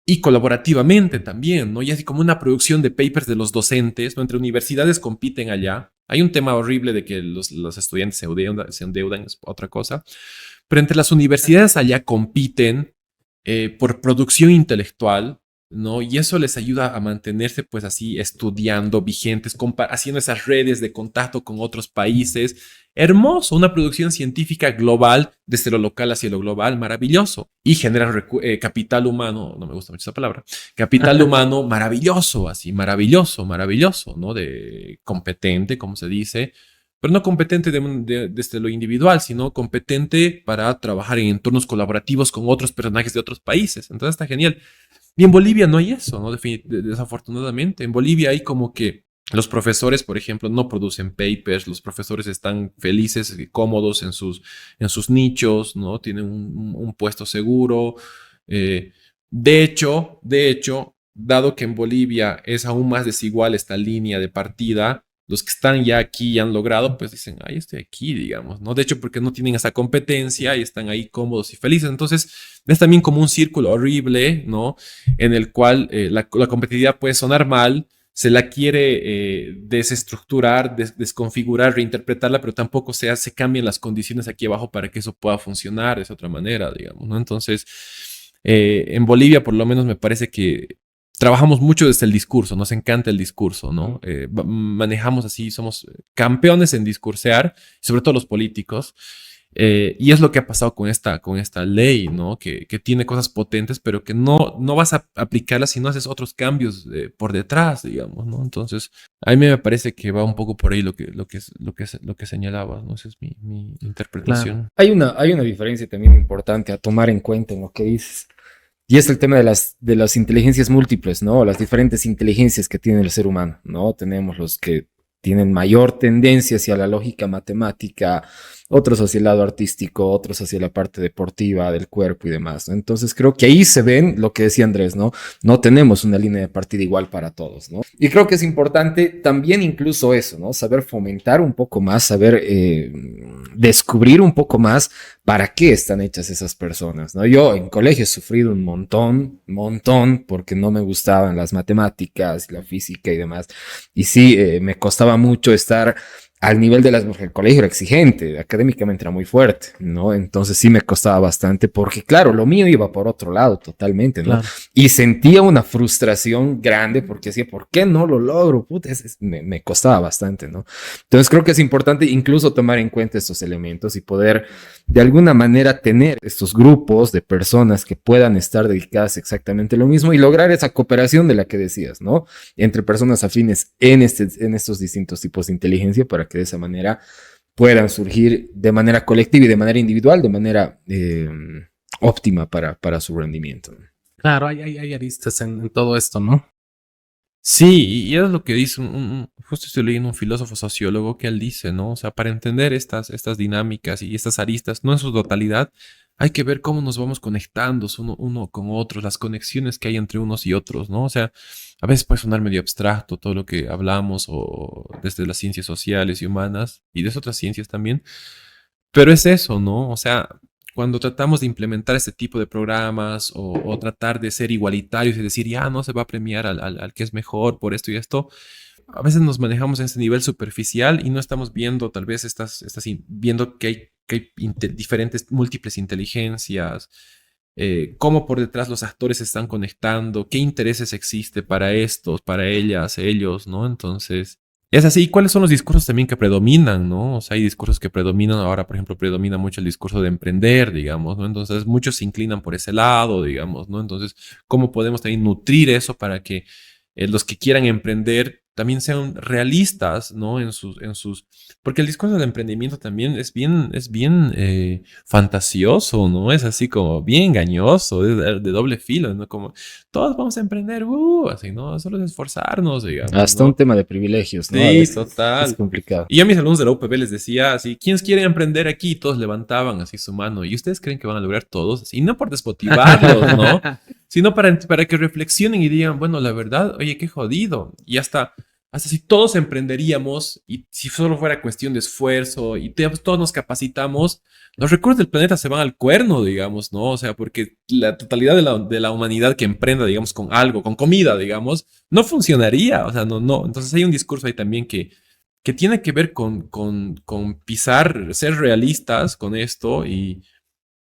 y colaborativamente también, ¿no? Y así como una producción de papers de los docentes, ¿no? Entre universidades compiten allá. Hay un tema horrible de que los estudiantes se endeudan, es otra cosa, pero entre las universidades allá compiten por producción intelectual, ¿no? Y eso les ayuda a mantenerse pues así estudiando, vigentes, haciendo esas redes de contacto con otros países. Hermoso, una producción científica global, desde lo local hacia lo global, maravilloso. Y generan capital humano, no me gusta mucho esa palabra, capital humano maravilloso, así, maravilloso, ¿no? De competente, como se dice, pero no competente desde lo individual, sino competente para trabajar en entornos colaborativos con otros personajes de otros países. Entonces está genial. Y en Bolivia no hay eso, ¿no? Desafortunadamente. En Bolivia hay como que los profesores, por ejemplo, no producen papers, los profesores están felices y cómodos en sus nichos, ¿no? Tienen un puesto seguro. De hecho, dado que en Bolivia es aún más desigual esta línea de partida, los que están ya aquí y han logrado, pues dicen, ay, estoy aquí, digamos, ¿no? De hecho, porque no tienen esa competencia y están ahí cómodos y felices. Entonces, es también como un círculo horrible, ¿no? En el cual la competitividad puede sonar mal, se la quiere desestructurar, desconfigurar, reinterpretarla, pero tampoco se cambian las condiciones aquí abajo para que eso pueda funcionar de esa otra manera, digamos, ¿no? Entonces, en Bolivia, por lo menos, me parece que trabajamos mucho desde el discurso, nos encanta el discurso, ¿no? Manejamos así, somos campeones en discursear, sobre todo los políticos, y es lo que ha pasado con esta ley, ¿no? Que tiene cosas potentes, pero que no vas a aplicarlas si no haces otros cambios por detrás, digamos, ¿no? Entonces, a mí me parece que va un poco por ahí lo que señalabas, ¿no? Esa es mi interpretación. Claro. Hay una diferencia también importante a tomar en cuenta en lo que dices. Y es el tema de las inteligencias múltiples, ¿no? Las diferentes inteligencias que tiene el ser humano, ¿no? Tenemos los que tienen mayor tendencia hacia la lógica matemática, otros hacia el lado artístico, otros hacia la parte deportiva del cuerpo y demás, ¿no? Entonces creo que ahí se ven lo que decía Andrés, ¿no? No tenemos una línea de partida igual para todos, ¿no? Y creo que es importante también incluso eso, ¿no? Saber fomentar un poco más, saber descubrir un poco más para qué están hechas esas personas, ¿no? Yo en colegio he sufrido un montón, porque no me gustaban las matemáticas, la física y demás. Y sí, me costaba mucho estar al nivel de porque el colegio era exigente, académicamente era muy fuerte, ¿no? Entonces sí me costaba bastante porque, claro, lo mío iba por otro lado totalmente, ¿no? Claro. Y sentía una frustración grande porque decía, ¿por qué no lo logro? Puta, me costaba bastante, ¿no? Entonces creo que es importante incluso tomar en cuenta estos elementos y poder de alguna manera tener estos grupos de personas que puedan estar dedicadas exactamente a lo mismo y lograr esa cooperación de la que decías, ¿no? Entre personas afines en estos distintos tipos de inteligencia para que de esa manera puedan surgir de manera colectiva y de manera individual, de manera óptima para su rendimiento. Claro, hay aristas en todo esto, ¿no? Sí, y es lo que dice, justo estoy leyendo un filósofo sociólogo que él dice, ¿no? O sea, para entender estas dinámicas y estas aristas, no en su totalidad, hay que ver cómo nos vamos conectando uno con otros, las conexiones que hay entre unos y otros, ¿no? O sea, a veces puede sonar medio abstracto todo lo que hablamos o desde las ciencias sociales y humanas y desde otras ciencias también, pero es eso, ¿no? O sea, cuando tratamos de implementar este tipo de programas o tratar de ser igualitarios y decir, ya no se va a premiar al que es mejor por esto y esto, a veces nos manejamos en este nivel superficial y no estamos viendo tal vez viendo que hay diferentes, múltiples inteligencias, cómo por detrás los actores se están conectando, qué intereses existe para estos, para ellas, ellos, ¿no? Entonces, es así. ¿Y cuáles son los discursos también que predominan, no? O sea, hay discursos que predominan ahora, por ejemplo, predomina mucho el discurso de emprender, digamos, ¿no? Entonces, muchos se inclinan por ese lado, digamos, ¿no? Entonces, ¿cómo podemos también nutrir eso para que los que quieran emprender también sean realistas, ¿no? Porque el discurso del emprendimiento también es bien fantasioso, ¿no? Es así como bien engañoso, de doble filo, ¿no? Como todos vamos a emprender, así, ¿no? Solo es esforzarnos, digamos. Hasta ¿no? Un tema de privilegios, ¿no? Sí, total. Es complicado. Y a mis alumnos de la UPB les decía así, ¿quiénes quieren emprender aquí? Y todos levantaban así su mano. ¿Y ustedes creen que van a lograr todos? Y no por desmotivarlos, ¿no? sino para que reflexionen y digan, bueno, la verdad, oye, qué jodido. Y hasta si todos emprenderíamos y si solo fuera cuestión de esfuerzo y todos nos capacitamos, los recursos del planeta se van al cuerno, digamos, ¿no? O sea, porque la totalidad de la humanidad que emprenda, digamos, con algo, con comida, digamos, no funcionaría. O sea, no. Entonces hay un discurso ahí también que tiene que ver con pisar, ser realistas con esto y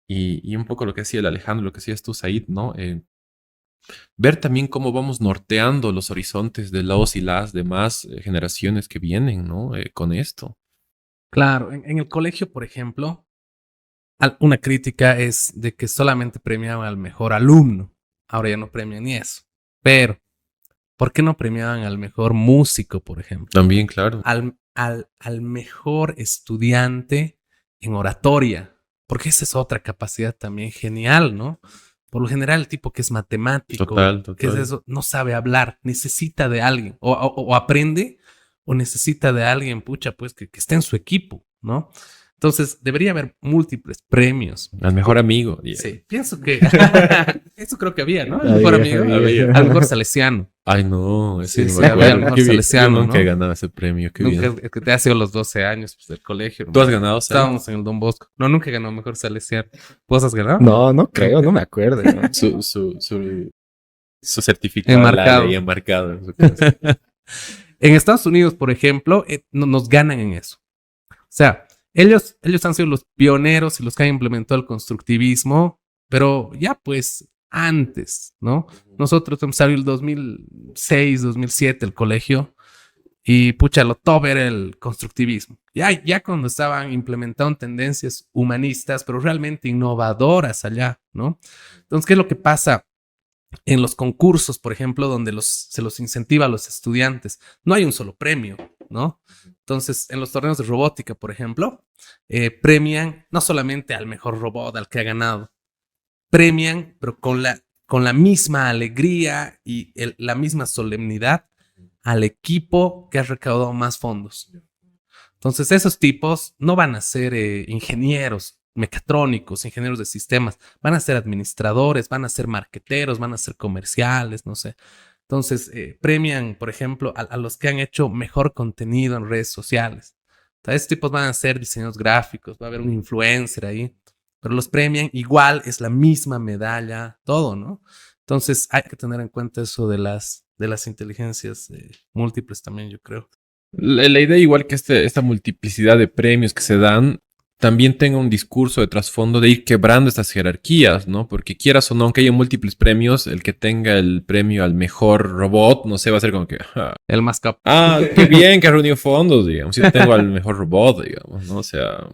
un poco lo que decía el Alejandro, lo que decías tú, Said, ¿no? Ver también cómo vamos norteando los horizontes de los y las demás generaciones que vienen, ¿no? Con esto. Claro, en el colegio, por ejemplo, una crítica es de que solamente premiaban al mejor alumno. Ahora ya no premian ni eso. Pero, ¿por qué no premiaban al mejor músico, por ejemplo? También, claro. Al mejor estudiante en oratoria. Porque esa es otra capacidad también genial, ¿no? Por lo general, el tipo que es matemático, Total. que es eso, no sabe hablar, necesita de alguien, o aprende, o necesita de alguien, pucha, pues, que esté en su equipo, ¿no? Entonces, debería haber múltiples premios. Al mejor amigo. Yeah. Sí, pienso que eso creo que había, ¿no? El mejor amigo. Al mejor salesiano. Ay, no. Sí, había el mejor salesiano, yo nunca ¿no? he ganado ese premio. Qué nunca, bien. Es que te ha sido los 12 años pues, del colegio. ¿No? ¿Tú has ganado? Estábamos en el Don Bosco. No, nunca he ganado mejor salesiano. ¿Vos has ganado? No creo, no me acuerdo. ¿No? Su certificado. Enmarcado. Enmarcado en su casa. En Estados Unidos, por ejemplo, nos ganan en eso. O sea, ellos han sido los pioneros y los que han implementado el constructivismo, pero ya pues antes, ¿no? Nosotros empezamos el 2006, 2007 el colegio y pucha, lo top era el constructivismo. Ya cuando estaban implementando tendencias humanistas, pero realmente innovadoras allá, ¿no? Entonces, ¿qué es lo que pasa? En los concursos, por ejemplo, donde se los incentiva a los estudiantes, no hay un solo premio, ¿no? Entonces, en los torneos de robótica, por ejemplo, premian no solamente al mejor robot, al que ha ganado, premian, pero con la misma alegría y la misma solemnidad al equipo que ha recaudado más fondos. Entonces, esos tipos no van a ser ingenieros, mecatrónicos, ingenieros de sistemas, van a ser administradores, van a ser marqueteros, van a ser comerciales, no sé. Entonces, premian, por ejemplo, a los que han hecho mejor contenido en redes sociales. Entonces, estos tipos van a ser diseñadores gráficos, va a haber un influencer ahí, pero los premian igual, es la misma medalla, todo, ¿no? Entonces, hay que tener en cuenta eso de las inteligencias múltiples también, yo creo. La idea, igual que esta multiplicidad de premios que se dan, también tenga un discurso de trasfondo de ir quebrando estas jerarquías, ¿no? Porque quieras o no, aunque haya múltiples premios, el que tenga el premio al mejor robot, no sé, va a ser como que... el más capaz. Qué bien que ha reunido fondos, digamos. Yo tengo al mejor robot, digamos, ¿no? O sea...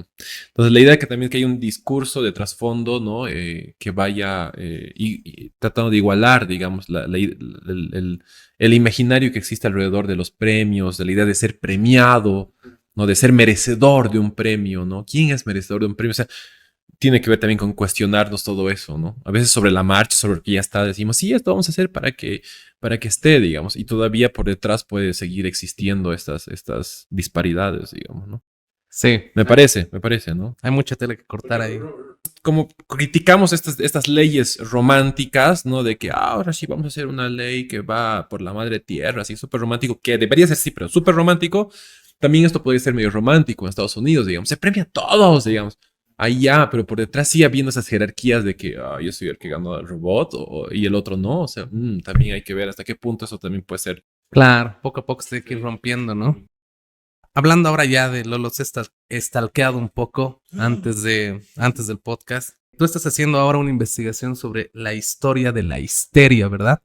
Entonces, la idea es que también que haya un discurso de trasfondo, ¿no? Que vaya y tratando de igualar, digamos, el imaginario que existe alrededor de los premios, de la idea de ser premiado, ¿no? De ser merecedor de un premio, ¿no? ¿Quién es merecedor de un premio? O sea, tiene que ver también con cuestionarnos todo eso, ¿no? A veces sobre la marcha, sobre lo que ya está, decimos, sí, esto vamos a hacer para que esté, digamos, y todavía por detrás puede seguir existiendo estas disparidades, digamos, ¿no? Sí. Me parece, ¿no? Hay mucha tela que cortar ahí. Como criticamos estas leyes románticas, ¿no? De que ahora sí vamos a hacer una ley que va por la madre tierra, así súper romántico, que debería ser sí, pero súper romántico. También esto podría ser medio romántico en Estados Unidos, digamos. Se premia a todos, digamos. Ahí ya, pero por detrás sigue habiendo esas jerarquías de que yo soy el que ganó el robot y el otro no. O sea, también hay que ver hasta qué punto eso también puede ser. Claro, poco a poco se tiene que ir rompiendo, ¿no? Hablando ahora ya de Lolos estalqueado un poco antes del podcast. Tú estás haciendo ahora una investigación sobre la historia de la histeria, ¿verdad?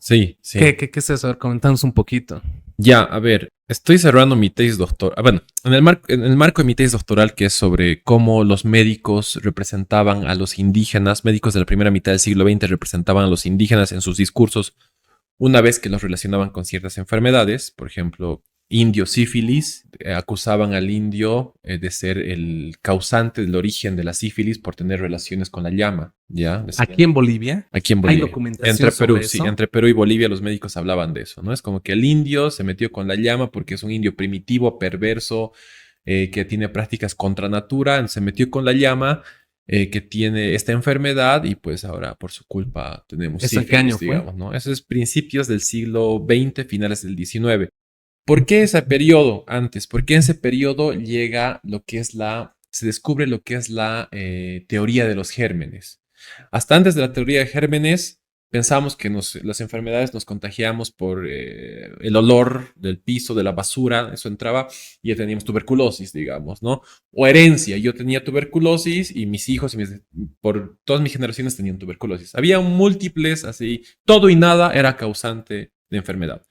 Sí. ¿Qué es eso? A ver, comentanos un poquito. Ya, a ver, estoy cerrando mi tesis doctoral. Bueno, en el marco de mi tesis doctoral, que es sobre cómo los médicos representaban a los indígenas, médicos de la primera mitad del siglo XX representaban a los indígenas en sus discursos una vez que los relacionaban con ciertas enfermedades, por ejemplo, indio sífilis, acusaban al indio de ser el causante del origen de la sífilis por tener relaciones con la llama, ¿ya? ¿Aquí en Bolivia? Aquí en Bolivia. ¿Hay documentación entre Perú, sobre eso? Sí, entre Perú y Bolivia los médicos hablaban de eso, ¿no? Es como que el indio se metió con la llama porque es un indio primitivo, perverso, que tiene prácticas contra natura, se metió con la llama que tiene esta enfermedad y pues ahora por su culpa tenemos ¿Eso en qué año fue? digamos, ¿no? Eso es principios del siglo XX, finales del XIX. ¿Por qué ese periodo antes? Porque en ese periodo llega lo que es se descubre lo que es la teoría de los gérmenes. Hasta antes de la teoría de gérmenes, pensamos que las enfermedades nos contagiamos por el olor del piso, de la basura, eso entraba y ya teníamos tuberculosis, digamos, ¿no? O herencia, yo tenía tuberculosis y mis hijos, por todas mis generaciones tenían tuberculosis. Había múltiples, así, todo y nada era causante de enfermedad.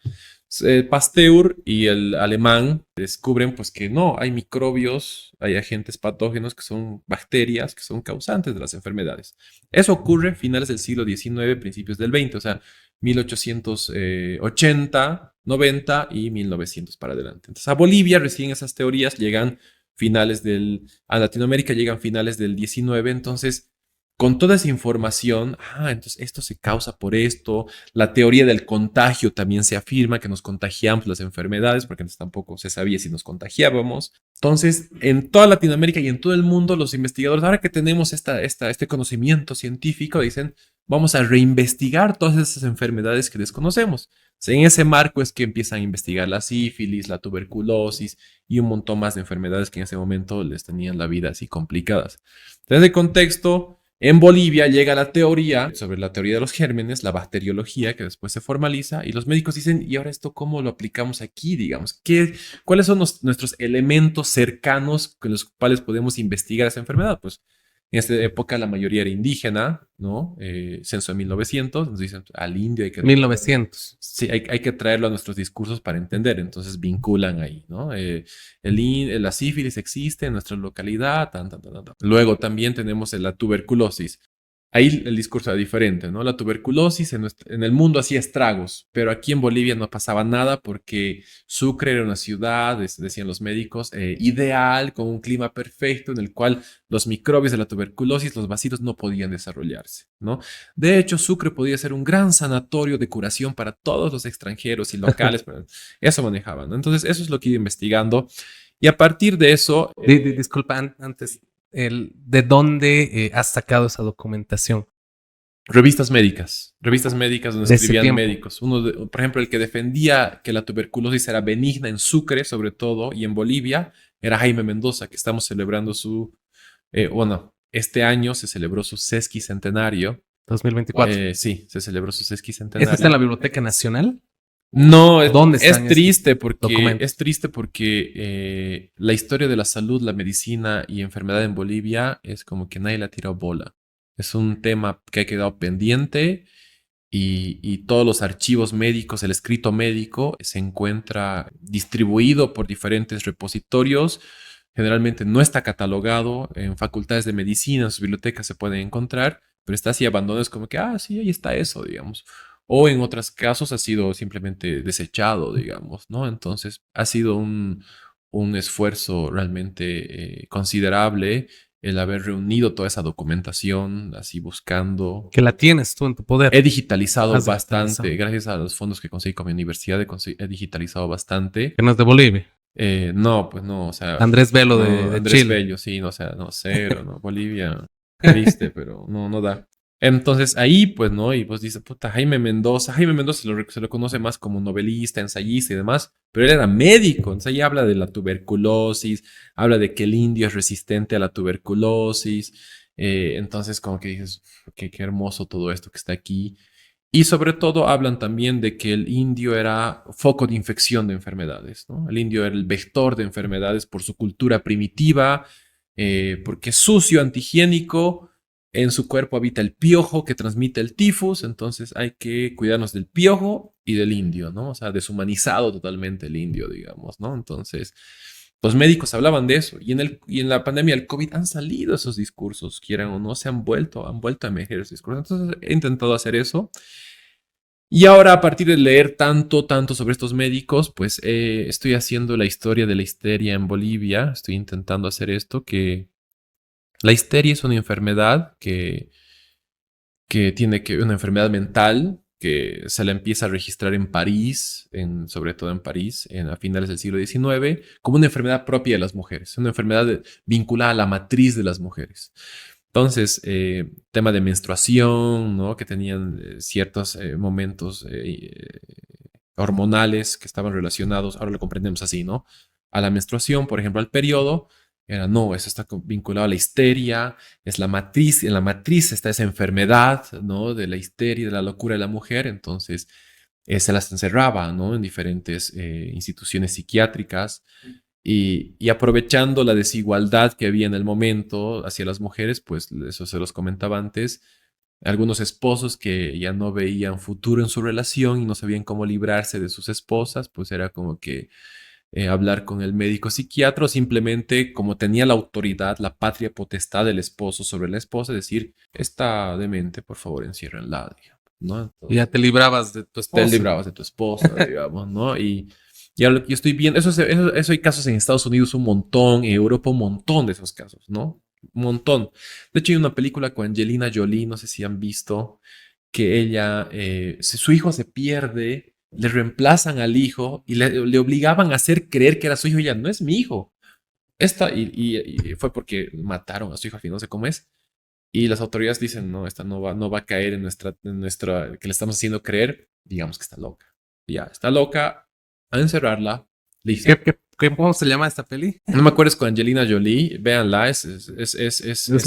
Pasteur y el alemán descubren pues que no, hay microbios, hay agentes patógenos que son bacterias que son causantes de las enfermedades. Eso ocurre a finales del siglo XIX, principios del XX, o sea, 1880, 90 y 1900 para adelante. Entonces a Bolivia recién esas teorías llegan a Latinoamérica llegan finales del XIX, entonces con toda esa información, entonces esto se causa por esto, la teoría del contagio también se afirma que nos contagiamos las enfermedades, porque antes tampoco se sabía si nos contagiábamos. Entonces, en toda Latinoamérica y en todo el mundo, los investigadores, ahora que tenemos este conocimiento científico, dicen, vamos a reinvestigar todas esas enfermedades que desconocemos. En ese marco es que empiezan a investigar la sífilis, la tuberculosis y un montón más de enfermedades que en ese momento les tenían la vida así complicadas. Entonces, de contexto, en Bolivia llega la teoría sobre la teoría de los gérmenes, la bacteriología, que después se formaliza, y los médicos dicen, ¿y ahora esto cómo lo aplicamos aquí, digamos? ¿Cuáles son nuestros elementos cercanos con los cuales podemos investigar esa enfermedad? Pues en esta época la mayoría era indígena, ¿no? Censo de 1900, nos dicen al indio hay que... 1900. Sí, hay que traerlo a nuestros discursos para entender, entonces vinculan ahí, ¿no? La sífilis existe en nuestra localidad, tan. Luego también tenemos la tuberculosis. Ahí el discurso era diferente, ¿no? La tuberculosis en el mundo hacía estragos, pero aquí en Bolivia no pasaba nada porque Sucre era una ciudad, decían los médicos, ideal, con un clima perfecto en el cual los microbios de la tuberculosis, los bacilos no podían desarrollarse, ¿no? De hecho, Sucre podía ser un gran sanatorio de curación para todos los extranjeros y locales, pero eso manejaban, ¿no? Entonces, eso es lo que he ido investigando. Y a partir de eso... Disculpa, antes... ¿De dónde has sacado esa documentación? Revistas médicas donde De escribían médicos. Por ejemplo, el que defendía que la tuberculosis era benigna en Sucre, sobre todo, y en Bolivia, era Jaime Mendoza, que estamos celebrando este año se celebró su sesquicentenario. 2024. Sí, se celebró su sesquicentenario. ¿Esta está en la Biblioteca Nacional? No, ¿Dónde es triste porque la historia de la salud, la medicina y enfermedad en Bolivia es como que nadie le ha tirado bola. Es un tema que ha quedado pendiente y todos los archivos médicos, el escrito médico se encuentra distribuido por diferentes repositorios. Generalmente no está catalogado en facultades de medicina, en sus bibliotecas se pueden encontrar, pero está así abandonado, es como que, sí, ahí está eso, digamos. O en otros casos ha sido simplemente desechado, digamos, ¿no? Entonces ha sido un esfuerzo realmente considerable el haber reunido toda esa documentación, así buscando. Que la tienes tú en tu poder. He digitalizado bastante, gracias a los fondos que conseguí con mi universidad, he digitalizado bastante. Que no es de Bolivia. No, pues no, o sea... Andrés Bello de Andrés Chile. Bello, sí, no, o sea, no, cero, ¿no? Bolivia, triste, pero no da. Entonces ahí, pues, ¿no? Y pues dice, puta, Jaime Mendoza se lo conoce más como novelista, ensayista y demás, pero él era médico, entonces ahí habla de la tuberculosis, habla de que el indio es resistente a la tuberculosis, entonces como que dices, qué hermoso todo esto que está aquí. Y sobre todo hablan también de que el indio era foco de infección de enfermedades, ¿no? El indio era el vector de enfermedades por su cultura primitiva, porque es sucio, antihigiénico. En su cuerpo habita el piojo que transmite el tifus, entonces hay que cuidarnos del piojo y del indio, ¿no? O sea, deshumanizado totalmente el indio, digamos, ¿no? Entonces, los médicos hablaban de eso y en la pandemia del COVID han salido esos discursos, quieran o no, han vuelto a emerger esos discursos. Entonces, he intentado hacer eso. Y ahora, a partir de leer tanto sobre estos médicos, pues estoy haciendo la historia de la histeria en Bolivia. Estoy intentando hacer esto, que la histeria es una enfermedad que una enfermedad mental que se la empieza a registrar en París, sobre todo en París, a finales del siglo XIX, como una enfermedad propia de las mujeres, una enfermedad vinculada a la matriz de las mujeres. Entonces, tema de menstruación, ¿no? Que tenían ciertos momentos hormonales que estaban relacionados, ahora lo comprendemos así, ¿no? A la menstruación, por ejemplo, al periodo, era no, eso está vinculado a la histeria, es la matriz, en la matriz está esa enfermedad, ¿no? De la histeria, de la locura de la mujer, entonces se las encerraba, ¿no? En diferentes instituciones psiquiátricas y aprovechando la desigualdad que había en el momento hacia las mujeres, pues eso se los comentaba antes, algunos esposos que ya no veían futuro en su relación y no sabían cómo librarse de sus esposas, pues era como que hablar con el médico psiquiatra o simplemente como tenía la autoridad, la patria potestad del esposo sobre la esposa, decir, está demente, por favor, enciérrenla, digamos, ¿no? Entonces, Y ya te librabas de tu esposa. te librabas de tu esposa, digamos, ¿no? Y ahora lo que yo estoy viendo, eso hay casos en Estados Unidos un montón, en Europa un montón de esos casos, ¿no? Un montón. De hecho, hay una película con Angelina Jolie, no sé si han visto, que ella, si su hijo se pierde, le reemplazan al hijo y le obligaban a hacer creer que era su hijo y ella, no es mi hijo. Y fue porque mataron a su hijo al fin, no sé cómo es. Y las autoridades dicen, no, esta no va a caer en nuestra, que le estamos haciendo creer, digamos que está loca. Ya, está loca, a encerrarla, listo. ¿Cómo se llama esta peli? No me acuerdo, es con Angelina Jolie, véanla, es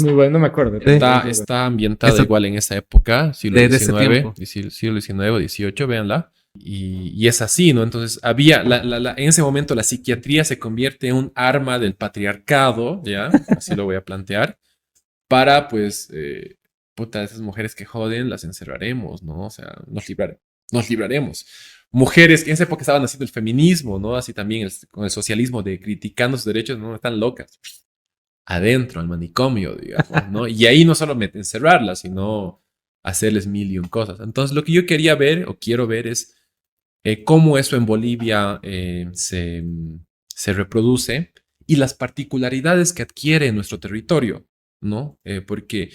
muy bueno, no me acuerdo. está ambientada igual en esa época, siglo de ese tiempo. siglo XIX o XVIII, véanla. Y es así, ¿no? Entonces había, en ese momento la psiquiatría se convierte en un arma del patriarcado, ¿ya? Así lo voy a plantear, para pues, puta, esas mujeres que joden, las encerraremos, ¿no? O sea, nos libraremos. Mujeres que en esa época estaban haciendo el feminismo, ¿no? Así también con el socialismo de criticando sus derechos, ¿no? Están locas. Adentro, al manicomio, digamos, ¿no? Y ahí no solo encerrarlas, sino hacerles mil y un cosas. Entonces, lo que yo quería ver, o quiero ver, es cómo eso en Bolivia se reproduce y las particularidades que adquiere en nuestro territorio, ¿no? Porque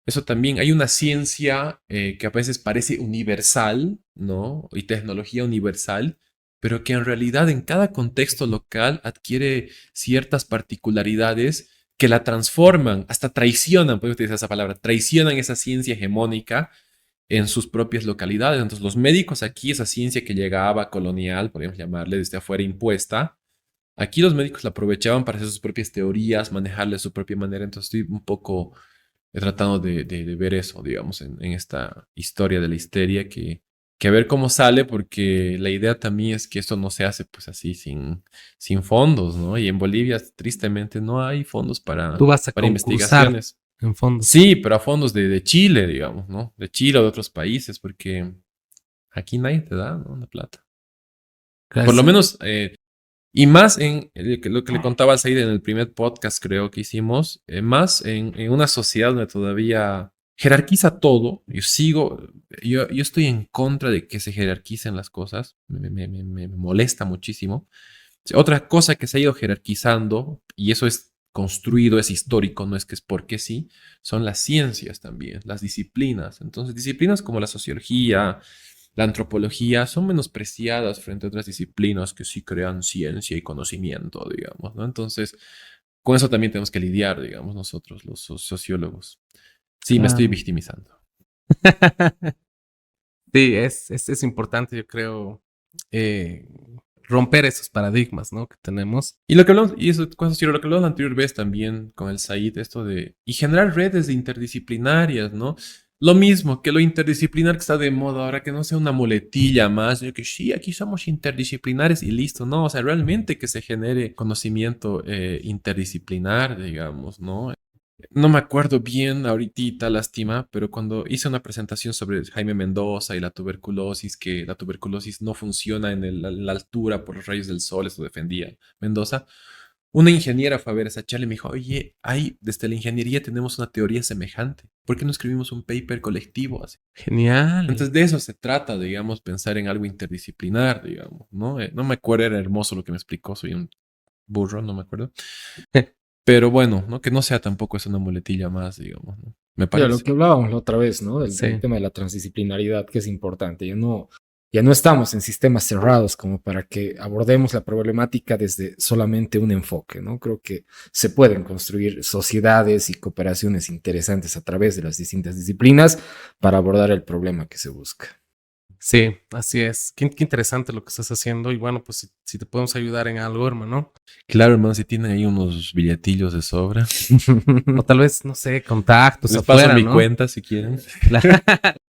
eso también, hay una ciencia que a veces parece universal, ¿no? Y tecnología universal, pero que en realidad en cada contexto local adquiere ciertas particularidades que la transforman, hasta traicionan, puedo utilizar esa palabra, traicionan esa ciencia hegemónica en sus propias localidades. Entonces los médicos aquí, esa ciencia que llegaba colonial, podríamos llamarle desde afuera impuesta, aquí los médicos la aprovechaban para hacer sus propias teorías, manejarle de su propia manera. Entonces estoy un poco tratando de ver eso, digamos, en esta historia de la histeria, que a ver cómo sale, porque la idea también es que esto no se hace pues así sin fondos, ¿no? Y en Bolivia, tristemente, no hay fondos para investigaciones. En fondos. Sí, pero a fondos de Chile, digamos, ¿no? De Chile o de otros países, porque aquí nadie te da, ¿no? La plata. Gracias. Por lo menos, y más en lo que le contaba al Said en el primer podcast, creo que hicimos, más en una sociedad donde todavía jerarquiza todo. Yo estoy en contra de que se jerarquicen las cosas, me molesta muchísimo. Otra cosa que se ha ido jerarquizando, y eso es construido, es histórico, no es que es porque sí, son las ciencias también, las disciplinas. Entonces, disciplinas como la sociología, la antropología son menospreciadas frente a otras disciplinas que sí crean ciencia y conocimiento, digamos, ¿no? Entonces, con eso también tenemos que lidiar, digamos, nosotros, los sociólogos. Sí, me estoy victimizando. Sí, es importante, yo creo, romper esos paradigmas, ¿no? Que tenemos. Y lo que hablamos, y eso, lo que hablamos la anterior vez también con el Said, esto y generar redes interdisciplinarias, ¿no? Lo mismo que lo interdisciplinar que está de moda ahora, que no sea una muletilla más, que sí, aquí somos interdisciplinares y listo, ¿no? O sea, realmente que se genere conocimiento interdisciplinar, digamos, ¿no? No me acuerdo bien ahorita, lástima, pero cuando hice una presentación sobre Jaime Mendoza y la tuberculosis, que la tuberculosis no funciona en la altura por los rayos del sol, eso defendía Mendoza, una ingeniera fue a ver esa charla y me dijo, oye, desde la ingeniería tenemos una teoría semejante, ¿por qué no escribimos un paper colectivo así? Genial. Entonces de eso se trata, digamos, pensar en algo interdisciplinar, digamos, ¿no? No me acuerdo, era hermoso lo que me explicó, soy un burro, no me acuerdo. Pero bueno, ¿no? Que no sea tampoco es una muletilla más, digamos, ¿no? Me parece. Lo que hablábamos la otra vez, ¿no? Del Sí. tema de la transdisciplinaridad, que es importante. Yo no Ya no estamos en sistemas cerrados como para que abordemos la problemática desde solamente un enfoque, ¿no? Creo que se pueden construir sociedades y cooperaciones interesantes a través de las distintas disciplinas para abordar el problema que se busca. Sí, así es. Qué interesante lo que estás haciendo. Y bueno, pues si te podemos ayudar en algo, hermano. Claro, hermano, si tienen ahí unos billetillos de sobra. O tal vez, no sé, contactos Les afuera, paso mi ¿no? cuenta si quieren.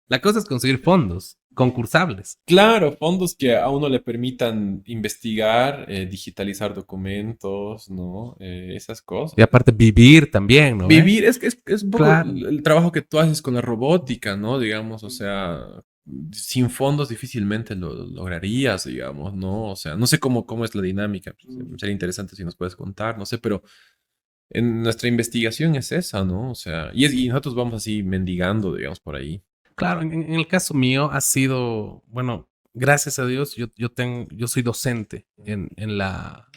La cosa es conseguir fondos concursables. Claro, fondos que a uno le permitan investigar, digitalizar documentos, ¿no? Esas cosas. Y aparte vivir también, ¿no? Vivir, es un poco Claro. el trabajo que tú haces con la robótica, ¿no? Digamos, o sea, sin fondos difícilmente lo lograrías, digamos, ¿no? O sea, no sé cómo es la dinámica. Sería interesante si nos puedes contar, no sé, pero en nuestra investigación es esa, ¿no? O sea, y nosotros vamos así mendigando, digamos, por ahí. Claro, en el caso mío ha sido, bueno, gracias a Dios, yo soy docente en la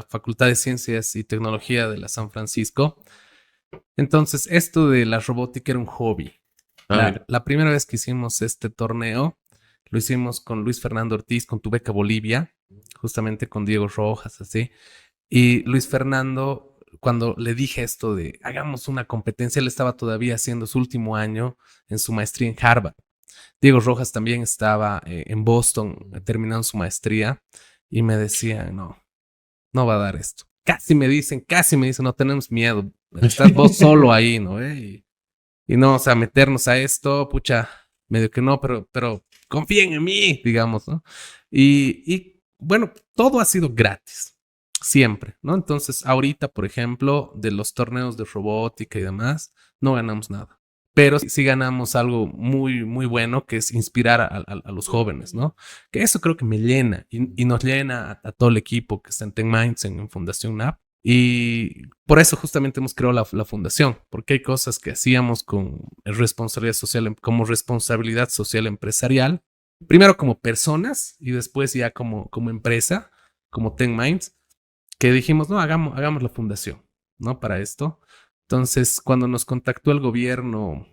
Facultad de Ciencias y Tecnología de la San Francisco. Entonces, esto de la robótica era un hobby. Mira. La primera vez que hicimos este torneo, lo hicimos con Luis Fernando Ortiz, con Tu Beca Bolivia, justamente con Diego Rojas, así. Y Luis Fernando, cuando le dije esto de hagamos una competencia, él estaba todavía haciendo su último año en su maestría en Harvard. Diego Rojas también estaba en Boston terminando su maestría y me decían, no va a dar esto. Casi me dicen, no tenemos miedo. Estás vos solo ahí, ¿no? Y no, o sea, meternos a esto, pucha, medio que no, pero confíen en mí, digamos, ¿no? Y bueno, todo ha sido gratis, siempre, ¿no? Entonces, ahorita, por ejemplo, de los torneos de robótica y demás, no ganamos nada. Pero sí ganamos algo muy, muy bueno, que es inspirar a los jóvenes, ¿no? Que eso creo que me llena y nos llena a todo el equipo que está en Ten Minds, en Fundación NAP. Y por eso justamente hemos creado la fundación, porque hay cosas que hacíamos con responsabilidad social, como responsabilidad social empresarial, primero como personas y después ya como empresa, como Ten Minds, que dijimos, no, hagamos la fundación, ¿no? Para esto. Entonces, cuando nos contactó el gobierno,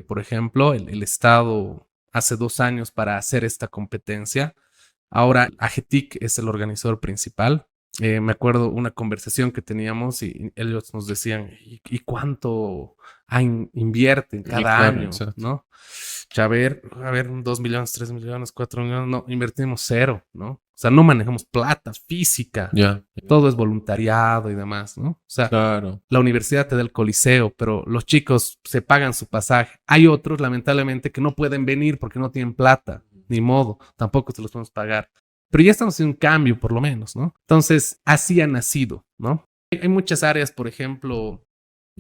por ejemplo, el Estado hace 2 años para hacer esta competencia, ahora AGETIC es el organizador principal. Me acuerdo una conversación que teníamos y ellos nos decían, ¿y cuánto invierten cada Claro, año? exacto. ¿No? A ver, 2 millones, 3 millones, 4 millones, no, invertimos 0, ¿no? O sea, no manejamos plata física, Ya, todo es voluntariado y demás, ¿no? O sea, claro. la universidad te da el coliseo, pero los chicos se pagan su pasaje. Hay otros, lamentablemente, que no pueden venir porque no tienen plata, ni modo, tampoco se los podemos pagar. Pero ya estamos en un cambio, por lo menos, ¿no? Entonces, así ha nacido, ¿no? Hay muchas áreas, por ejemplo,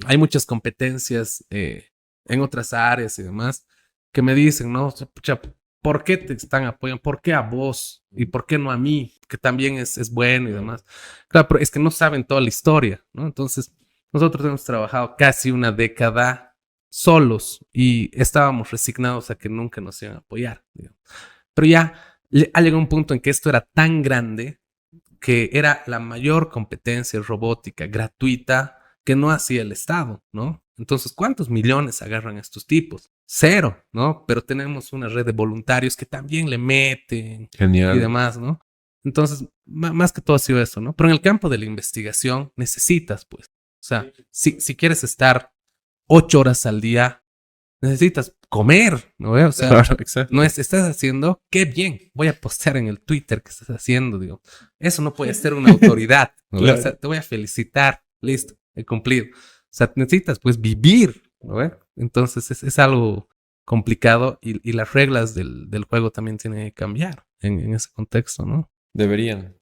hay muchas competencias en otras áreas y demás que me dicen, ¿no? O sea, pucha, ¿por qué te están apoyando? ¿Por qué a vos? ¿Y por qué no a mí? Que también es bueno y demás. Claro, pero es que no saben toda la historia, ¿no? Entonces, nosotros hemos trabajado casi una década solos y estábamos resignados a que nunca nos iban a apoyar, digamos. Pero ya ha llegado un punto en que esto era tan grande que era la mayor competencia robótica gratuita que no hacía el Estado, ¿no? Entonces, ¿cuántos millones agarran estos tipos? 0, ¿no? Pero tenemos una red de voluntarios que también le meten Genial. y demás, ¿no? Entonces, más que todo ha sido eso, ¿no? Pero en el campo de la investigación necesitas, pues, o sea, si quieres estar 8 horas al día, necesitas comer, ¿no? O sea, Claro, exacto. no estás haciendo, qué bien, voy a postear en el Twitter que estás haciendo, digo. Eso no puede ser una autoridad, ¿no? Claro. O sea, te voy a felicitar, listo, he cumplido. O sea, necesitas pues vivir, ¿no? Entonces es algo complicado y las reglas del juego también tienen que cambiar en ese contexto, ¿no? Deberían,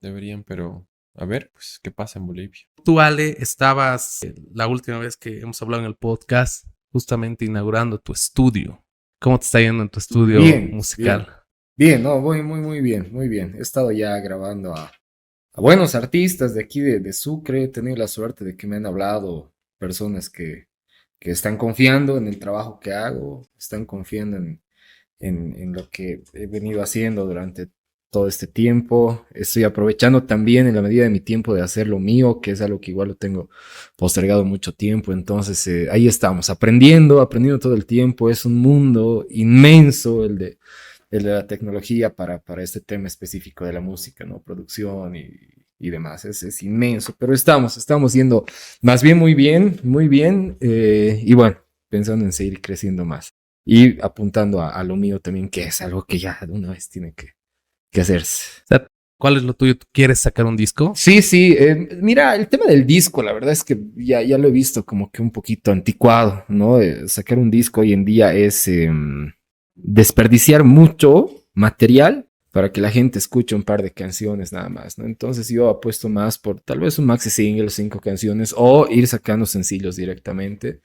pero a ver, pues, ¿qué pasa en Bolivia? Tú, Ale, estabas la última vez que hemos hablado en el podcast justamente inaugurando tu estudio. ¿Cómo te está yendo en tu estudio musical? Bien, no, voy muy bien, muy bien. He estado ya grabando a buenos artistas de aquí de Sucre. He tenido la suerte de que me han hablado personas que están confiando en el trabajo que hago, están confiando en lo que he venido haciendo durante todo este tiempo. Estoy aprovechando también en la medida de mi tiempo de hacer lo mío, que es algo que igual lo tengo postergado mucho tiempo. Entonces ahí estamos, aprendiendo todo el tiempo. Es un mundo inmenso el el de la tecnología para este tema específico de la música, ¿no? Producción y demás. Es inmenso, pero estamos yendo más bien muy bien, muy bien. Y bueno, pensando en seguir creciendo más y apuntando a lo mío también, que es algo que ya de una vez tiene que hacerse. O sea, ¿cuál es lo tuyo? ¿Tú quieres sacar un disco? Sí, sí. Mira, el tema del disco, la verdad es que ya lo he visto como que un poquito anticuado, ¿no? Sacar un disco hoy en día es desperdiciar mucho material para que la gente escuche un par de canciones nada más, ¿no? Entonces yo apuesto más por tal vez un maxi single, 5 canciones, o ir sacando sencillos directamente,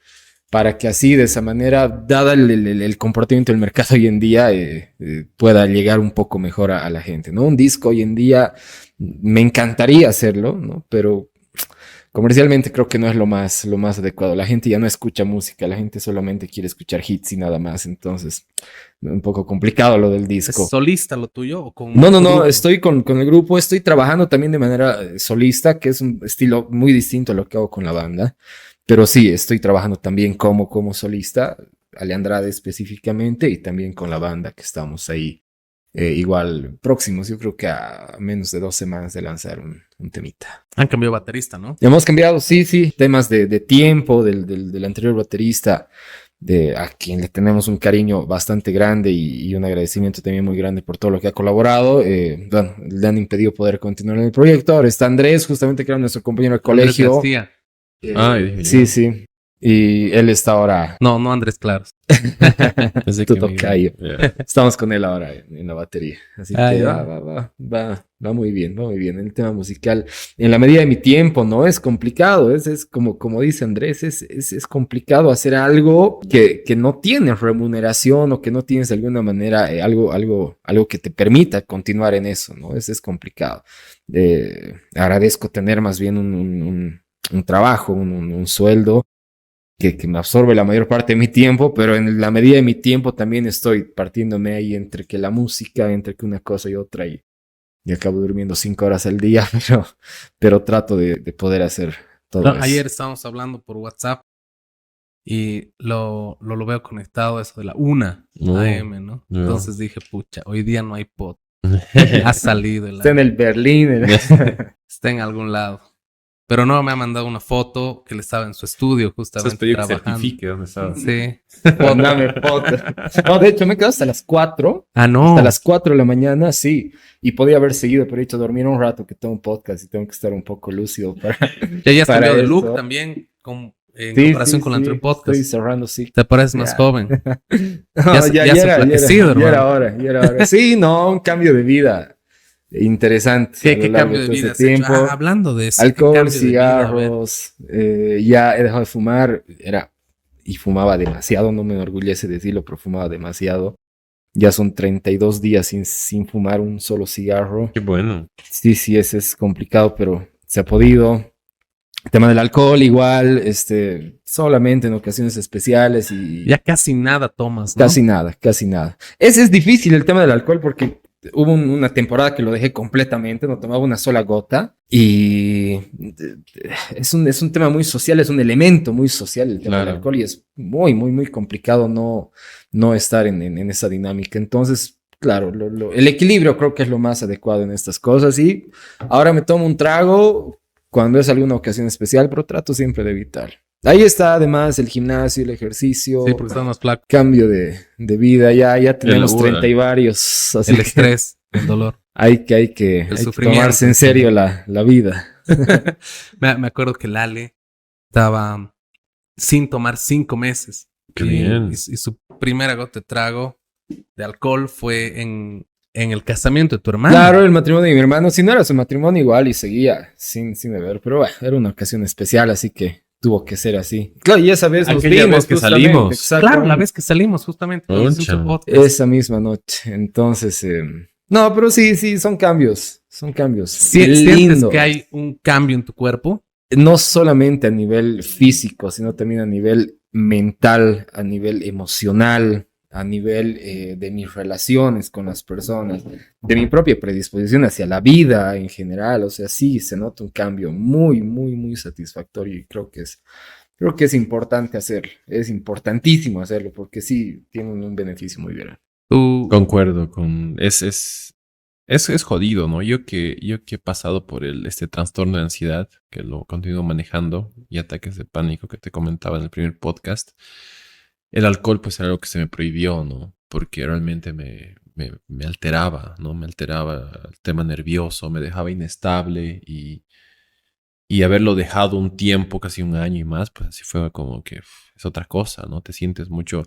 para que así, de esa manera, dada el comportamiento del mercado hoy en día, pueda llegar un poco mejor a la gente, ¿no? Un disco hoy en día me encantaría hacerlo, ¿no? Pero comercialmente creo que no es lo más adecuado. La gente ya no escucha música, la gente solamente quiere escuchar hits y nada más. Entonces, un poco complicado lo del disco. ¿Es solista lo tuyo o con No, grupo? estoy con el grupo, estoy trabajando también de manera solista, que es un estilo muy distinto a lo que hago con la banda. Pero sí, estoy trabajando también como solista, Ale Andrade específicamente, y también con la banda que estamos ahí. Igual próximos, yo creo que a menos de 2 semanas de lanzar un temita. Han cambiado baterista, ¿no? Hemos cambiado, sí, temas de tiempo del anterior baterista, a quien le tenemos un cariño bastante grande y un agradecimiento también muy grande por todo lo que ha colaborado. Bueno, le han impedido poder continuar en el proyecto. Ahora está Andrés, justamente que era nuestro compañero de Andrés colegio. García. Sí. Y él está ahora. No, Andrés Claros. Tu tocayo. Estamos con él ahora en la batería. Así que ya. va muy bien, va muy bien. El tema musical, en la medida de mi tiempo, ¿no? Es complicado. Es como dice Andrés, es complicado hacer algo que no tienes remuneración o que no tienes de alguna manera algo que te permita continuar en eso, ¿no? Es complicado. Agradezco tener más bien un trabajo, un sueldo que me absorbe la mayor parte de mi tiempo, pero en la medida de mi tiempo también estoy partiéndome ahí entre que la música, entre que una cosa y otra, y acabo durmiendo 5 horas al día, pero trato de poder hacer todo eso. Ayer estábamos hablando por WhatsApp y lo veo conectado a eso de la 1 AM, ¿no? Entonces dije, pucha, hoy día no hay pod. Ha salido. Está en el Berlín. Está en algún lado. Pero no, me ha mandado una foto que él estaba en su estudio justamente trabajando. Que certifique dónde estaba. Sí. Mándame foto. No, de hecho me quedo hasta las 4. Ah, no. Hasta las 4 de la mañana, sí. Y podía haber seguido, pero he dicho dormir un rato, que tengo un podcast y tengo que estar un poco lúcido para. Ya has para cambiado de eso. look también en comparación con el anterior podcast. Estoy cerrando, sí. Te pareces más joven. No, ya era hermano. ya era hora. Sí, no, un cambio de vida interesante. ¿Qué cambio de vida has hecho? Hablando de eso. Alcohol, cigarros, ya he dejado de fumar, y fumaba demasiado, no me enorgullece decirlo, pero fumaba demasiado. Ya son 32 días sin fumar un solo cigarro. Qué bueno. Sí, ese es complicado, pero se ha podido. El tema del alcohol igual, solamente en ocasiones especiales y... Ya casi nada tomas, ¿no? Casi nada. Ese es difícil el tema del alcohol porque hubo una temporada que lo dejé completamente, no tomaba una sola gota y es un tema muy social, es un elemento muy social el tema del alcohol y es muy complicado no estar en esa dinámica. Entonces, claro, el equilibrio creo que es lo más adecuado en estas cosas y ahora me tomo un trago cuando es alguna ocasión especial, pero trato siempre de evitar. Ahí está además el gimnasio, el ejercicio. Sí, porque estás más flaco. Cambio de vida, ya tenemos 30 y varios. Así el estrés, el dolor. Hay que tomarse en serio la vida. Me acuerdo que Lale estaba sin tomar 5 meses. Qué bien. Y su primera gota de trago de alcohol fue en el casamiento de tu hermano. Claro, el matrimonio de mi hermano. Si no era su matrimonio igual y seguía sin beber. Pero bueno, era una ocasión especial, así que tuvo que ser así. Claro, y esa vez nos vimos que salimos. Claro, la vez que salimos justamente. Esa misma noche. Entonces, no, pero sí, son cambios. ¿Sientes que hay un cambio en tu cuerpo? No solamente a nivel físico, sino también a nivel mental, a nivel emocional, a nivel de mis relaciones con las personas, de mi propia predisposición hacia la vida en general. O sea, sí se nota un cambio muy satisfactorio y creo que es importante hacerlo. Es importantísimo hacerlo porque sí tiene un beneficio muy grande. Tú, Concuerdo con... Es jodido, ¿no? Yo que he pasado por este trastorno de ansiedad, que lo continúo manejando, y ataques de pánico que te comentaba en el primer podcast, el alcohol pues era algo que se me prohibió, ¿no? Porque realmente me alteraba, ¿no? Me alteraba el tema nervioso, me dejaba inestable y haberlo dejado un tiempo, casi un año y más, pues así fue como que es otra cosa, ¿no? Te sientes mucho,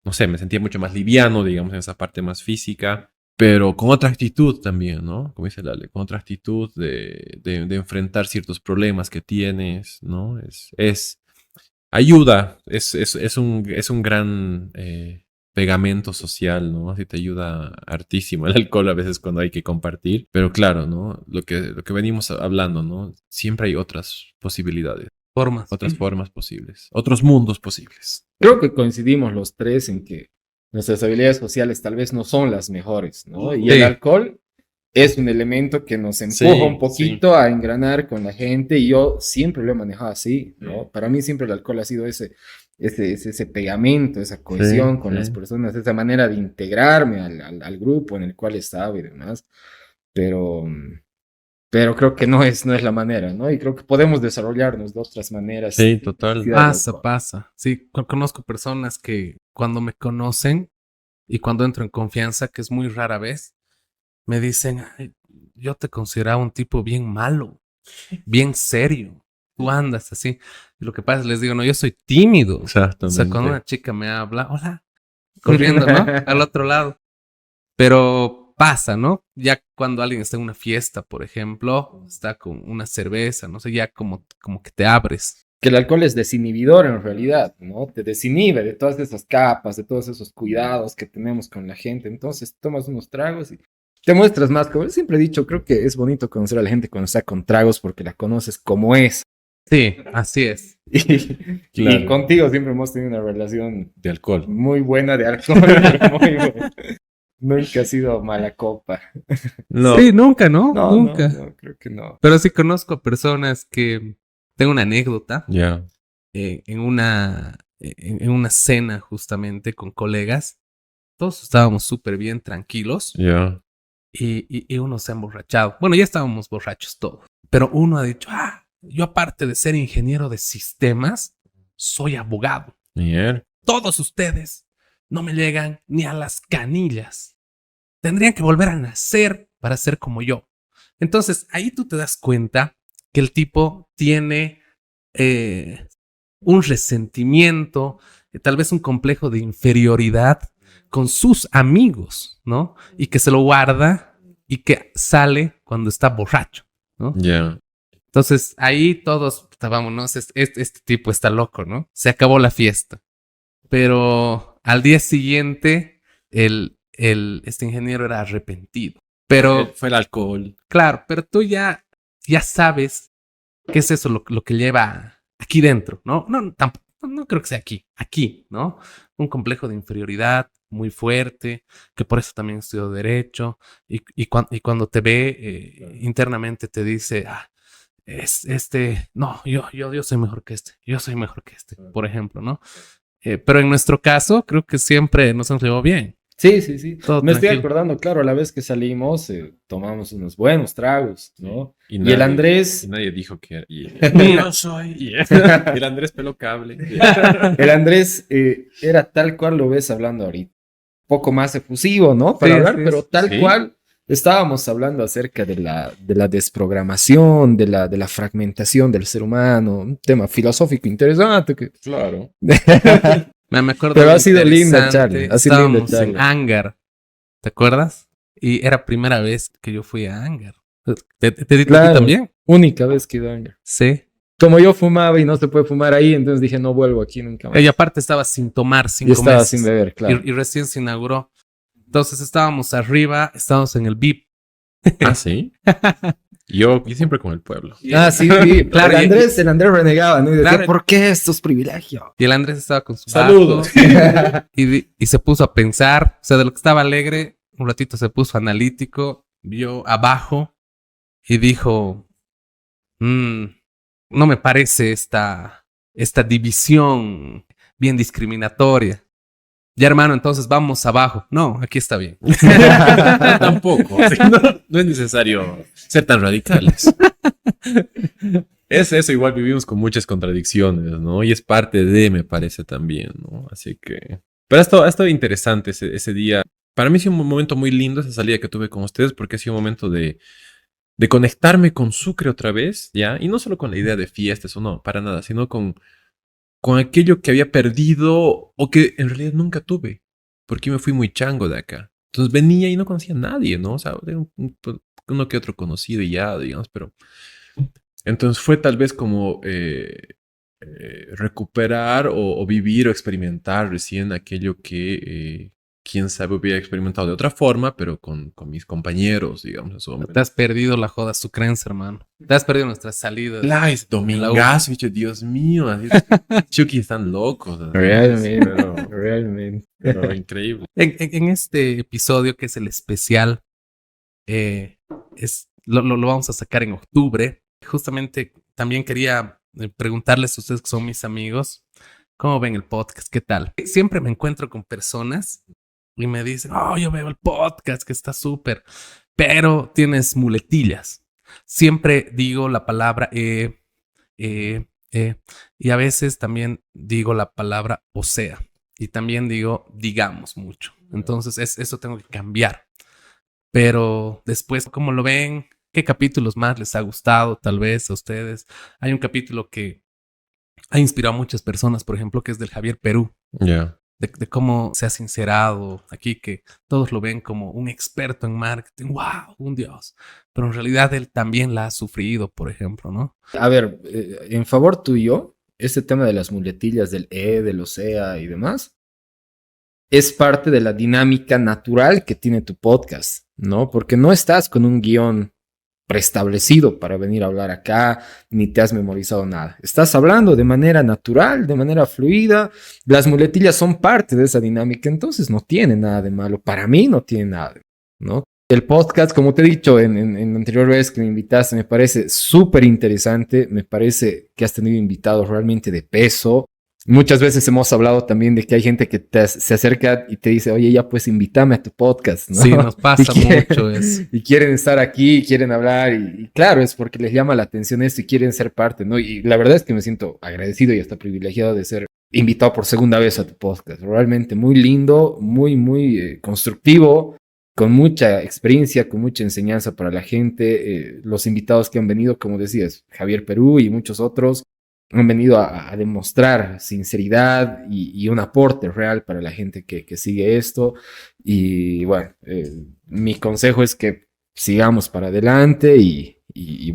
no sé, me sentía mucho más liviano, digamos, en esa parte más física. Pero con otra actitud también, ¿no? Como dice Lale, con otra actitud de enfrentar ciertos problemas que tienes, ¿no? Ayuda, es un gran pegamento social, ¿no? Así te ayuda hartísimo el alcohol a veces cuando hay que compartir. Pero claro, ¿no? Lo que venimos hablando, ¿no? Siempre hay otras posibilidades, formas. otras formas posibles, otros mundos posibles. Creo que coincidimos los tres en que nuestras habilidades sociales tal vez no son las mejores, ¿no? Y Sí. el alcohol es un elemento que nos empuja Sí, un poquito a engranar con la gente y yo siempre lo he manejado así, ¿no? Para mí siempre el alcohol ha sido ese pegamento, esa cohesión con las personas, esa manera de integrarme al grupo en el cual estaba y demás, pero creo que no es la manera, ¿no? Y creo que podemos desarrollarnos de otras maneras. Sí, total. Pasa. Sí, conozco personas que cuando me conocen y cuando entro en confianza, que es muy rara vez, me dicen, "Ay, yo te consideraba un tipo bien malo, bien serio. Tú andas así." Y lo que pasa es, les digo, no, yo soy tímido. O sea, Exactamente. cuando una chica me habla, hola, corriendo, ¿no? Al otro lado. Pero pasa, ¿no? Ya cuando alguien está en una fiesta, por ejemplo, está con una cerveza, no sé, ya como que te abres. Que el alcohol es desinhibidor en realidad, ¿no? Te desinhibe de todas esas capas, de todos esos cuidados que tenemos con la gente. entonces tomas unos tragos y te muestras más. Como siempre he dicho, creo que es bonito conocer a la gente cuando está con tragos porque la conoces como es. Sí, así es. Y contigo siempre hemos tenido una relación De alcohol. muy buena de alcohol, pero muy buena. Nunca ha sido mala copa. No. Sí, nunca, ¿no? No, Nunca. no, creo que no. Pero sí conozco a personas que... Tengo una anécdota Ya. en una cena justamente con colegas. Todos estábamos súper bien, tranquilos. Ya. Y uno se ha emborrachado. Bueno, ya estábamos borrachos todos. Pero uno ha dicho, yo aparte de ser ingeniero de sistemas, soy abogado. Bien. Todos ustedes no me llegan ni a las canillas. Tendrían que volver a nacer para ser como yo. Entonces, ahí tú te das cuenta que el tipo tiene un resentimiento, tal vez un complejo de inferioridad con sus amigos, ¿no? Y que se lo guarda y que sale cuando está borracho, ¿no? Ya. Entonces, ahí todos, vámonos, este tipo está loco, ¿no? Se acabó la fiesta. Pero al día siguiente, este ingeniero era arrepentido. Pero, Fue el alcohol. claro, pero tú ya sabes qué es eso lo que lleva aquí dentro, ¿no? No, tampoco, no creo que sea aquí, ¿no? Un complejo de inferioridad muy fuerte, que por eso también estudio Derecho, y cuando te ve internamente te dice, no, yo soy mejor que yo soy mejor que por ejemplo, ¿no? Pero en nuestro caso, creo que siempre nos hemos llevado bien. Sí. Todo Me estoy tranquilo. acordando, claro, a la vez que salimos, tomamos unos buenos tragos, ¿no? Y Y el Andrés, nadie dijo que yo soy. Y el Andrés peló cable. era tal cual lo ves hablando ahorita. Poco más efusivo, ¿no? Para Sí, hablar, sí, pero tal sí. cual estábamos hablando acerca de la desprogramación, de la fragmentación del ser humano, un tema filosófico interesante. Claro. Me acuerdo. Pero algo ha sido linda interesante. charla, ha sido linda Estábamos charla. en Hangar, ¿te acuerdas? Y era primera vez que yo fui a Hangar. ¿Te di a Claro. ti también? Única vez que he ido a Hangar. Sí. Como yo fumaba y no se puede fumar ahí, entonces dije, no vuelvo aquí nunca más. Ella aparte estaba sin tomar 5 Y estaba meses. sin beber, claro. Y recién se inauguró. Entonces estábamos arriba, estábamos en el VIP. ¿Ah, sí? Yo siempre con el pueblo. Sí. Claro, el Andrés renegaba, ¿no? Y decía, Claro. ¿por qué estos privilegios? Y el Andrés estaba con su Saludos. bajo y se puso a pensar, o sea, de lo que estaba alegre, un ratito se puso analítico, vio abajo y dijo, no me parece esta división bien discriminatoria. Ya, hermano, entonces vamos abajo. No, aquí está bien. Tampoco. No es necesario ser tan radicales. Es eso, igual vivimos con muchas contradicciones, ¿no? Y es parte de, me parece también, ¿no? Así que... Pero ha estado interesante ese día. Para mí ha sido un momento muy lindo esa salida que tuve con ustedes porque ha sido un momento de conectarme con Sucre otra vez, ¿ya? Y no solo con la idea de fiestas o no, para nada, sino con aquello que había perdido o que en realidad nunca tuve, porque yo me fui muy chango de acá. Entonces venía y no conocía a nadie, ¿no? O sea, de uno que otro conocido y ya, digamos, pero... Entonces fue tal vez como recuperar o vivir o experimentar recién aquello que, quién sabe, hubiera experimentado de otra forma, pero con mis compañeros, digamos, en su momento. Te has perdido la joda sucrense, hermano. Te has perdido nuestras salidas. Es domingazo, bicho, Dios mío. Así, Chucky están locos. ¿No? Realmente. Pero increíble. En este episodio, que es el especial, lo vamos a sacar en octubre. Justamente también quería preguntarles a ustedes, que son mis amigos, ¿cómo ven el podcast? ¿Qué tal? Siempre me encuentro con personas y me dicen, oh, yo veo el podcast, que está súper, pero tienes muletillas. Siempre digo la palabra y a veces también digo la palabra o sea, y también digo digamos mucho. Entonces eso tengo que cambiar. Pero después, ¿cómo lo ven? ¿Qué capítulos más les ha gustado tal vez a ustedes? Hay un capítulo que ha inspirado a muchas personas, por ejemplo, que es del Javier Perú. Ya. Yeah. De cómo se ha sincerado aquí, que todos lo ven como un experto en marketing. ¡Wow! Un dios. Pero en realidad él también la ha sufrido, por ejemplo, ¿no? A ver, en favor tuyo, este tema de las muletillas del del OSEA y demás, es parte de la dinámica natural que tiene tu podcast, ¿no? Porque no estás con un guión preestablecido para venir a hablar acá, ni te has memorizado nada. Estás hablando de manera natural, de manera fluida. Las muletillas son parte de esa dinámica, entonces no tiene nada de malo. Para mí no tiene nada de malo, ¿no? El podcast, como te he dicho en la anterior vez que me invitaste, me parece súper interesante. Me parece que has tenido invitados realmente de peso. Muchas veces hemos hablado también de que hay gente que se acerca y te dice, oye, ya pues invítame a tu podcast, ¿no? Sí, nos pasa mucho eso. Y quieren estar aquí, quieren hablar y claro, es porque les llama la atención esto y quieren ser parte, ¿no? Y la verdad es que me siento agradecido y hasta privilegiado de ser invitado por segunda vez a tu podcast. Realmente muy lindo, muy constructivo, con mucha experiencia, con mucha enseñanza para la gente. Los invitados que han venido, como decías, Javier Perú y muchos otros, han venido a demostrar sinceridad y un aporte real para la gente que sigue esto. Y bueno, mi consejo es que sigamos para adelante y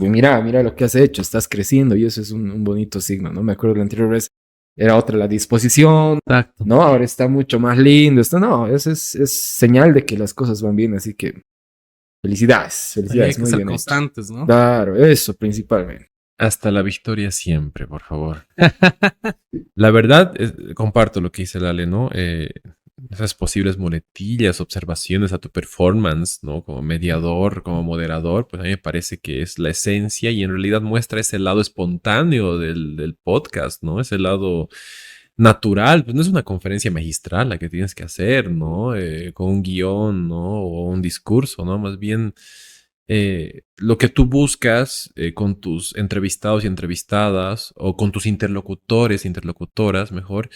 mira lo que has hecho, estás creciendo y eso es un bonito signo, ¿no? Me acuerdo la anterior vez era otra la disposición, exacto, ¿no? Ahora está mucho más lindo, esto no, eso es señal de que las cosas van bien, así que felicidades, hay que muy ser bien constantes, ¿no? Claro, eso principalmente. Hasta la victoria siempre, por favor. La verdad, comparto lo que dice Lale, ¿no? Esas posibles muletillas, observaciones a tu performance, ¿no? Como mediador, como moderador, pues a mí me parece que es la esencia y en realidad muestra ese lado espontáneo del podcast, ¿no? Ese lado natural, pues no es una conferencia magistral la que tienes que hacer, ¿no? Con un guión, ¿no? O un discurso, ¿no? Más bien... lo que tú buscas con tus entrevistados y entrevistadas o con tus interlocutores, interlocutoras, mejor,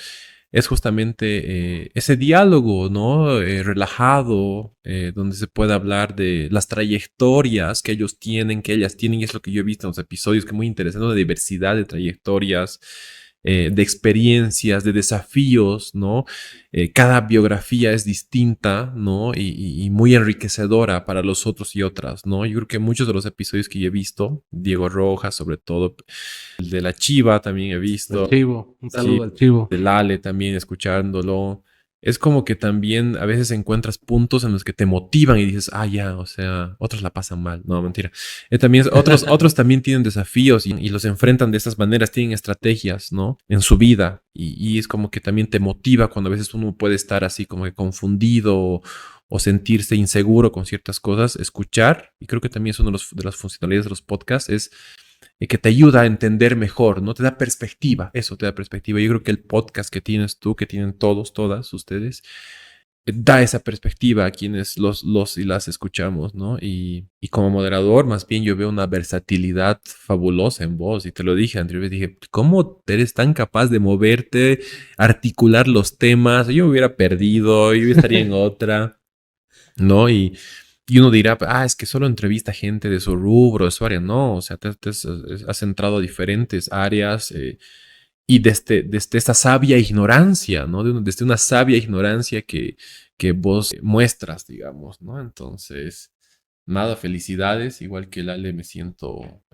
es justamente ese diálogo, ¿no? Relajado, donde se puede hablar de las trayectorias que ellos tienen, que ellas tienen, y es lo que yo he visto en los episodios, que es muy interesante, ¿no? De diversidad de trayectorias, de experiencias, de desafíos, ¿no? Cada biografía es distinta, ¿no? Y muy enriquecedora para los otros y otras, ¿no? Yo creo que muchos de los episodios que yo he visto, Diego Rojas, sobre todo, el de la Chiva también he visto. El Chivo, un saludo al Chivo. De Lale también, escuchándolo. Es como que también a veces encuentras puntos en los que te motivan y dices, ya, o sea, otros la pasan mal. No, mentira. También otros también tienen desafíos y los enfrentan de estas maneras, tienen estrategias, ¿no? En su vida. Y es como que también te motiva cuando a veces uno puede estar así como que confundido o sentirse inseguro con ciertas cosas. Escuchar, y creo que también es una de las funcionalidades de los podcasts, es que te ayuda a entender mejor, ¿no? Te da perspectiva, eso te da perspectiva. Yo creo que el podcast que tienes tú, que tienen todos, todas ustedes, da esa perspectiva a quienes los y las escuchamos, ¿no? Y como moderador, más bien yo veo una versatilidad fabulosa en vos. Y te lo dije anteriormente, dije, ¿cómo eres tan capaz de moverte, articular los temas? Yo me hubiera perdido, yo estaría en otra, ¿no? Y uno dirá, es que solo entrevista gente de su rubro, de su área. No, o sea, has entrado a diferentes áreas y desde esta sabia ignorancia, ¿no? Desde una sabia ignorancia que vos muestras, digamos, ¿no? Entonces, nada, felicidades. Igual que el Ale, me siento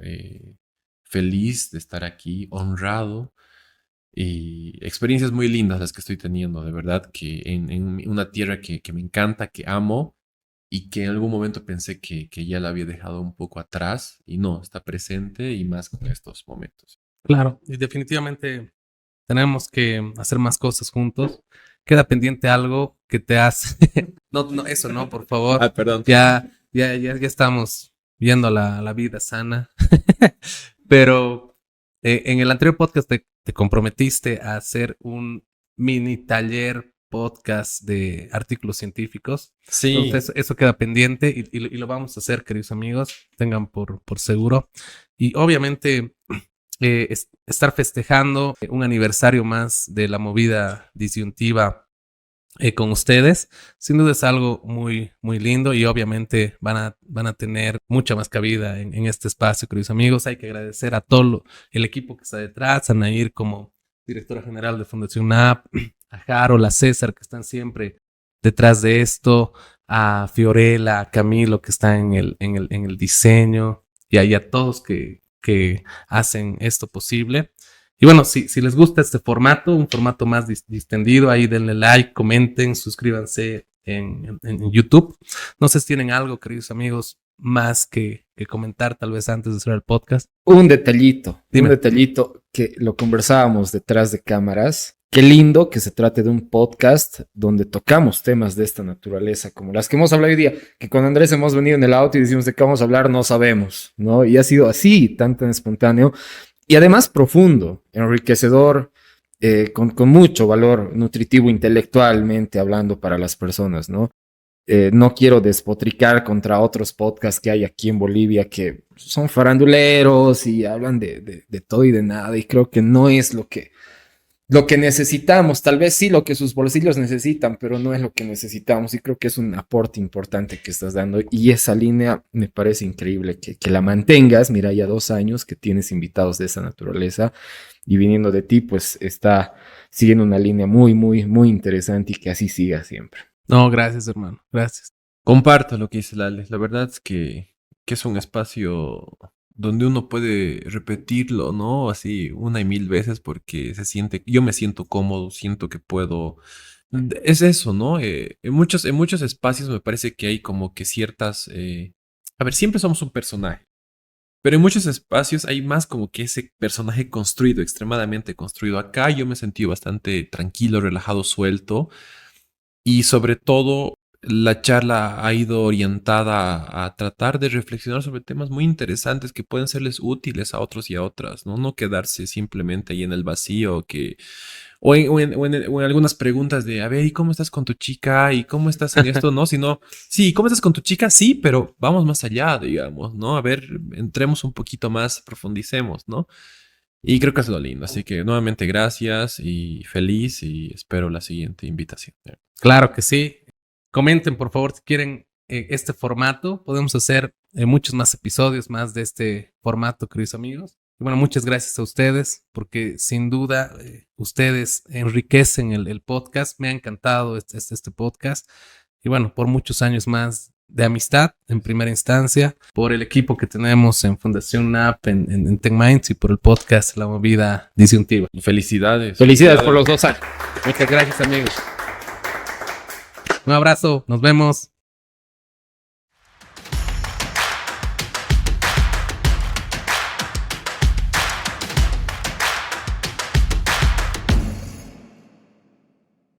feliz de estar aquí, honrado. Y experiencias muy lindas las que estoy teniendo, de verdad, que en una tierra que me encanta, que amo y que en algún momento pensé que ya la había dejado un poco atrás y no, está presente y más con estos momentos. Claro, y definitivamente tenemos que hacer más cosas juntos. Queda pendiente algo que te hace... no, eso no, por favor. Perdón. Ya estamos viendo la vida sana. Pero en el anterior podcast te comprometiste a hacer un mini taller podcast de artículos científicos. Sí. Entonces eso queda pendiente y lo vamos a hacer, queridos amigos. Tengan por seguro. Y obviamente estar festejando un aniversario más de la movida disyuntiva con ustedes, sin duda es algo muy, muy lindo y obviamente van a tener mucha más cabida en este espacio, queridos amigos. Hay que agradecer a todo el equipo que está detrás, a Nair como directora general de Fundación NAP, a Harold, a César, que están siempre detrás de esto, a Fiorella, a Camilo, que está en el diseño, y a todos que hacen esto posible. Y bueno, si les gusta este formato, un formato más distendido, ahí denle like, comenten, suscríbanse en YouTube. No sé si tienen algo, queridos amigos, más que comentar tal vez antes de cerrar el podcast. Un detallito, Dime. Un detallito que lo conversábamos detrás de cámaras. Qué lindo que se trate de un podcast donde tocamos temas de esta naturaleza, como las que hemos hablado hoy día, que con Andrés hemos venido en el auto y decimos de qué vamos a hablar, no sabemos, ¿no? Y ha sido así, tan espontáneo y además profundo, enriquecedor, con mucho valor nutritivo intelectualmente hablando para las personas, ¿no? No quiero despotricar contra otros podcasts que hay aquí en Bolivia que son faranduleros y hablan de todo y de nada, y creo que no es lo que necesitamos. Tal vez sí lo que sus bolsillos necesitan, pero no es lo que necesitamos, y creo que es un aporte importante que estás dando, y esa línea me parece increíble que la mantengas. Mira, ya 2 años que tienes invitados de esa naturaleza y viniendo de ti, pues está siguiendo una línea muy, muy, muy interesante, y que así siga siempre. No, gracias, hermano. Gracias. Comparto lo que dice Lale. La verdad es que es un espacio donde uno puede repetirlo, ¿no? Así 1 y 1000 veces porque yo me siento cómodo, siento que puedo. Es eso, ¿no? En muchos espacios me parece que hay como que ciertas. A ver, siempre somos un personaje. Pero en muchos espacios hay más como que ese personaje construido, extremadamente construido. Acá yo me he sentido bastante tranquilo, relajado, suelto. Y sobre todo, la charla ha ido orientada a tratar de reflexionar sobre temas muy interesantes que pueden serles útiles a otros y a otras, ¿no? No quedarse simplemente ahí en el vacío o en algunas preguntas de, a ver, ¿y cómo estás con tu chica? ¿Y cómo estás en esto? No, sino, sí, ¿cómo estás con tu chica? Sí, pero vamos más allá, digamos, ¿no? A ver, entremos un poquito más, profundicemos, ¿no? Y creo que es lo lindo. Así que nuevamente gracias y feliz, y espero la siguiente invitación. Claro que sí. Comenten, por favor, si quieren este formato. Podemos hacer muchos más episodios más de este formato, queridos amigos. Y bueno, muchas gracias a ustedes, porque sin duda ustedes enriquecen el podcast. Me ha encantado este podcast. Y bueno, por muchos años más de amistad en primera instancia, por el equipo que tenemos en Fundación NAP, en TechMinds, y por el podcast La Movida Disyuntiva. Felicidades. Felicidades por los 2 años. Muchas gracias, amigos. Un abrazo, nos vemos.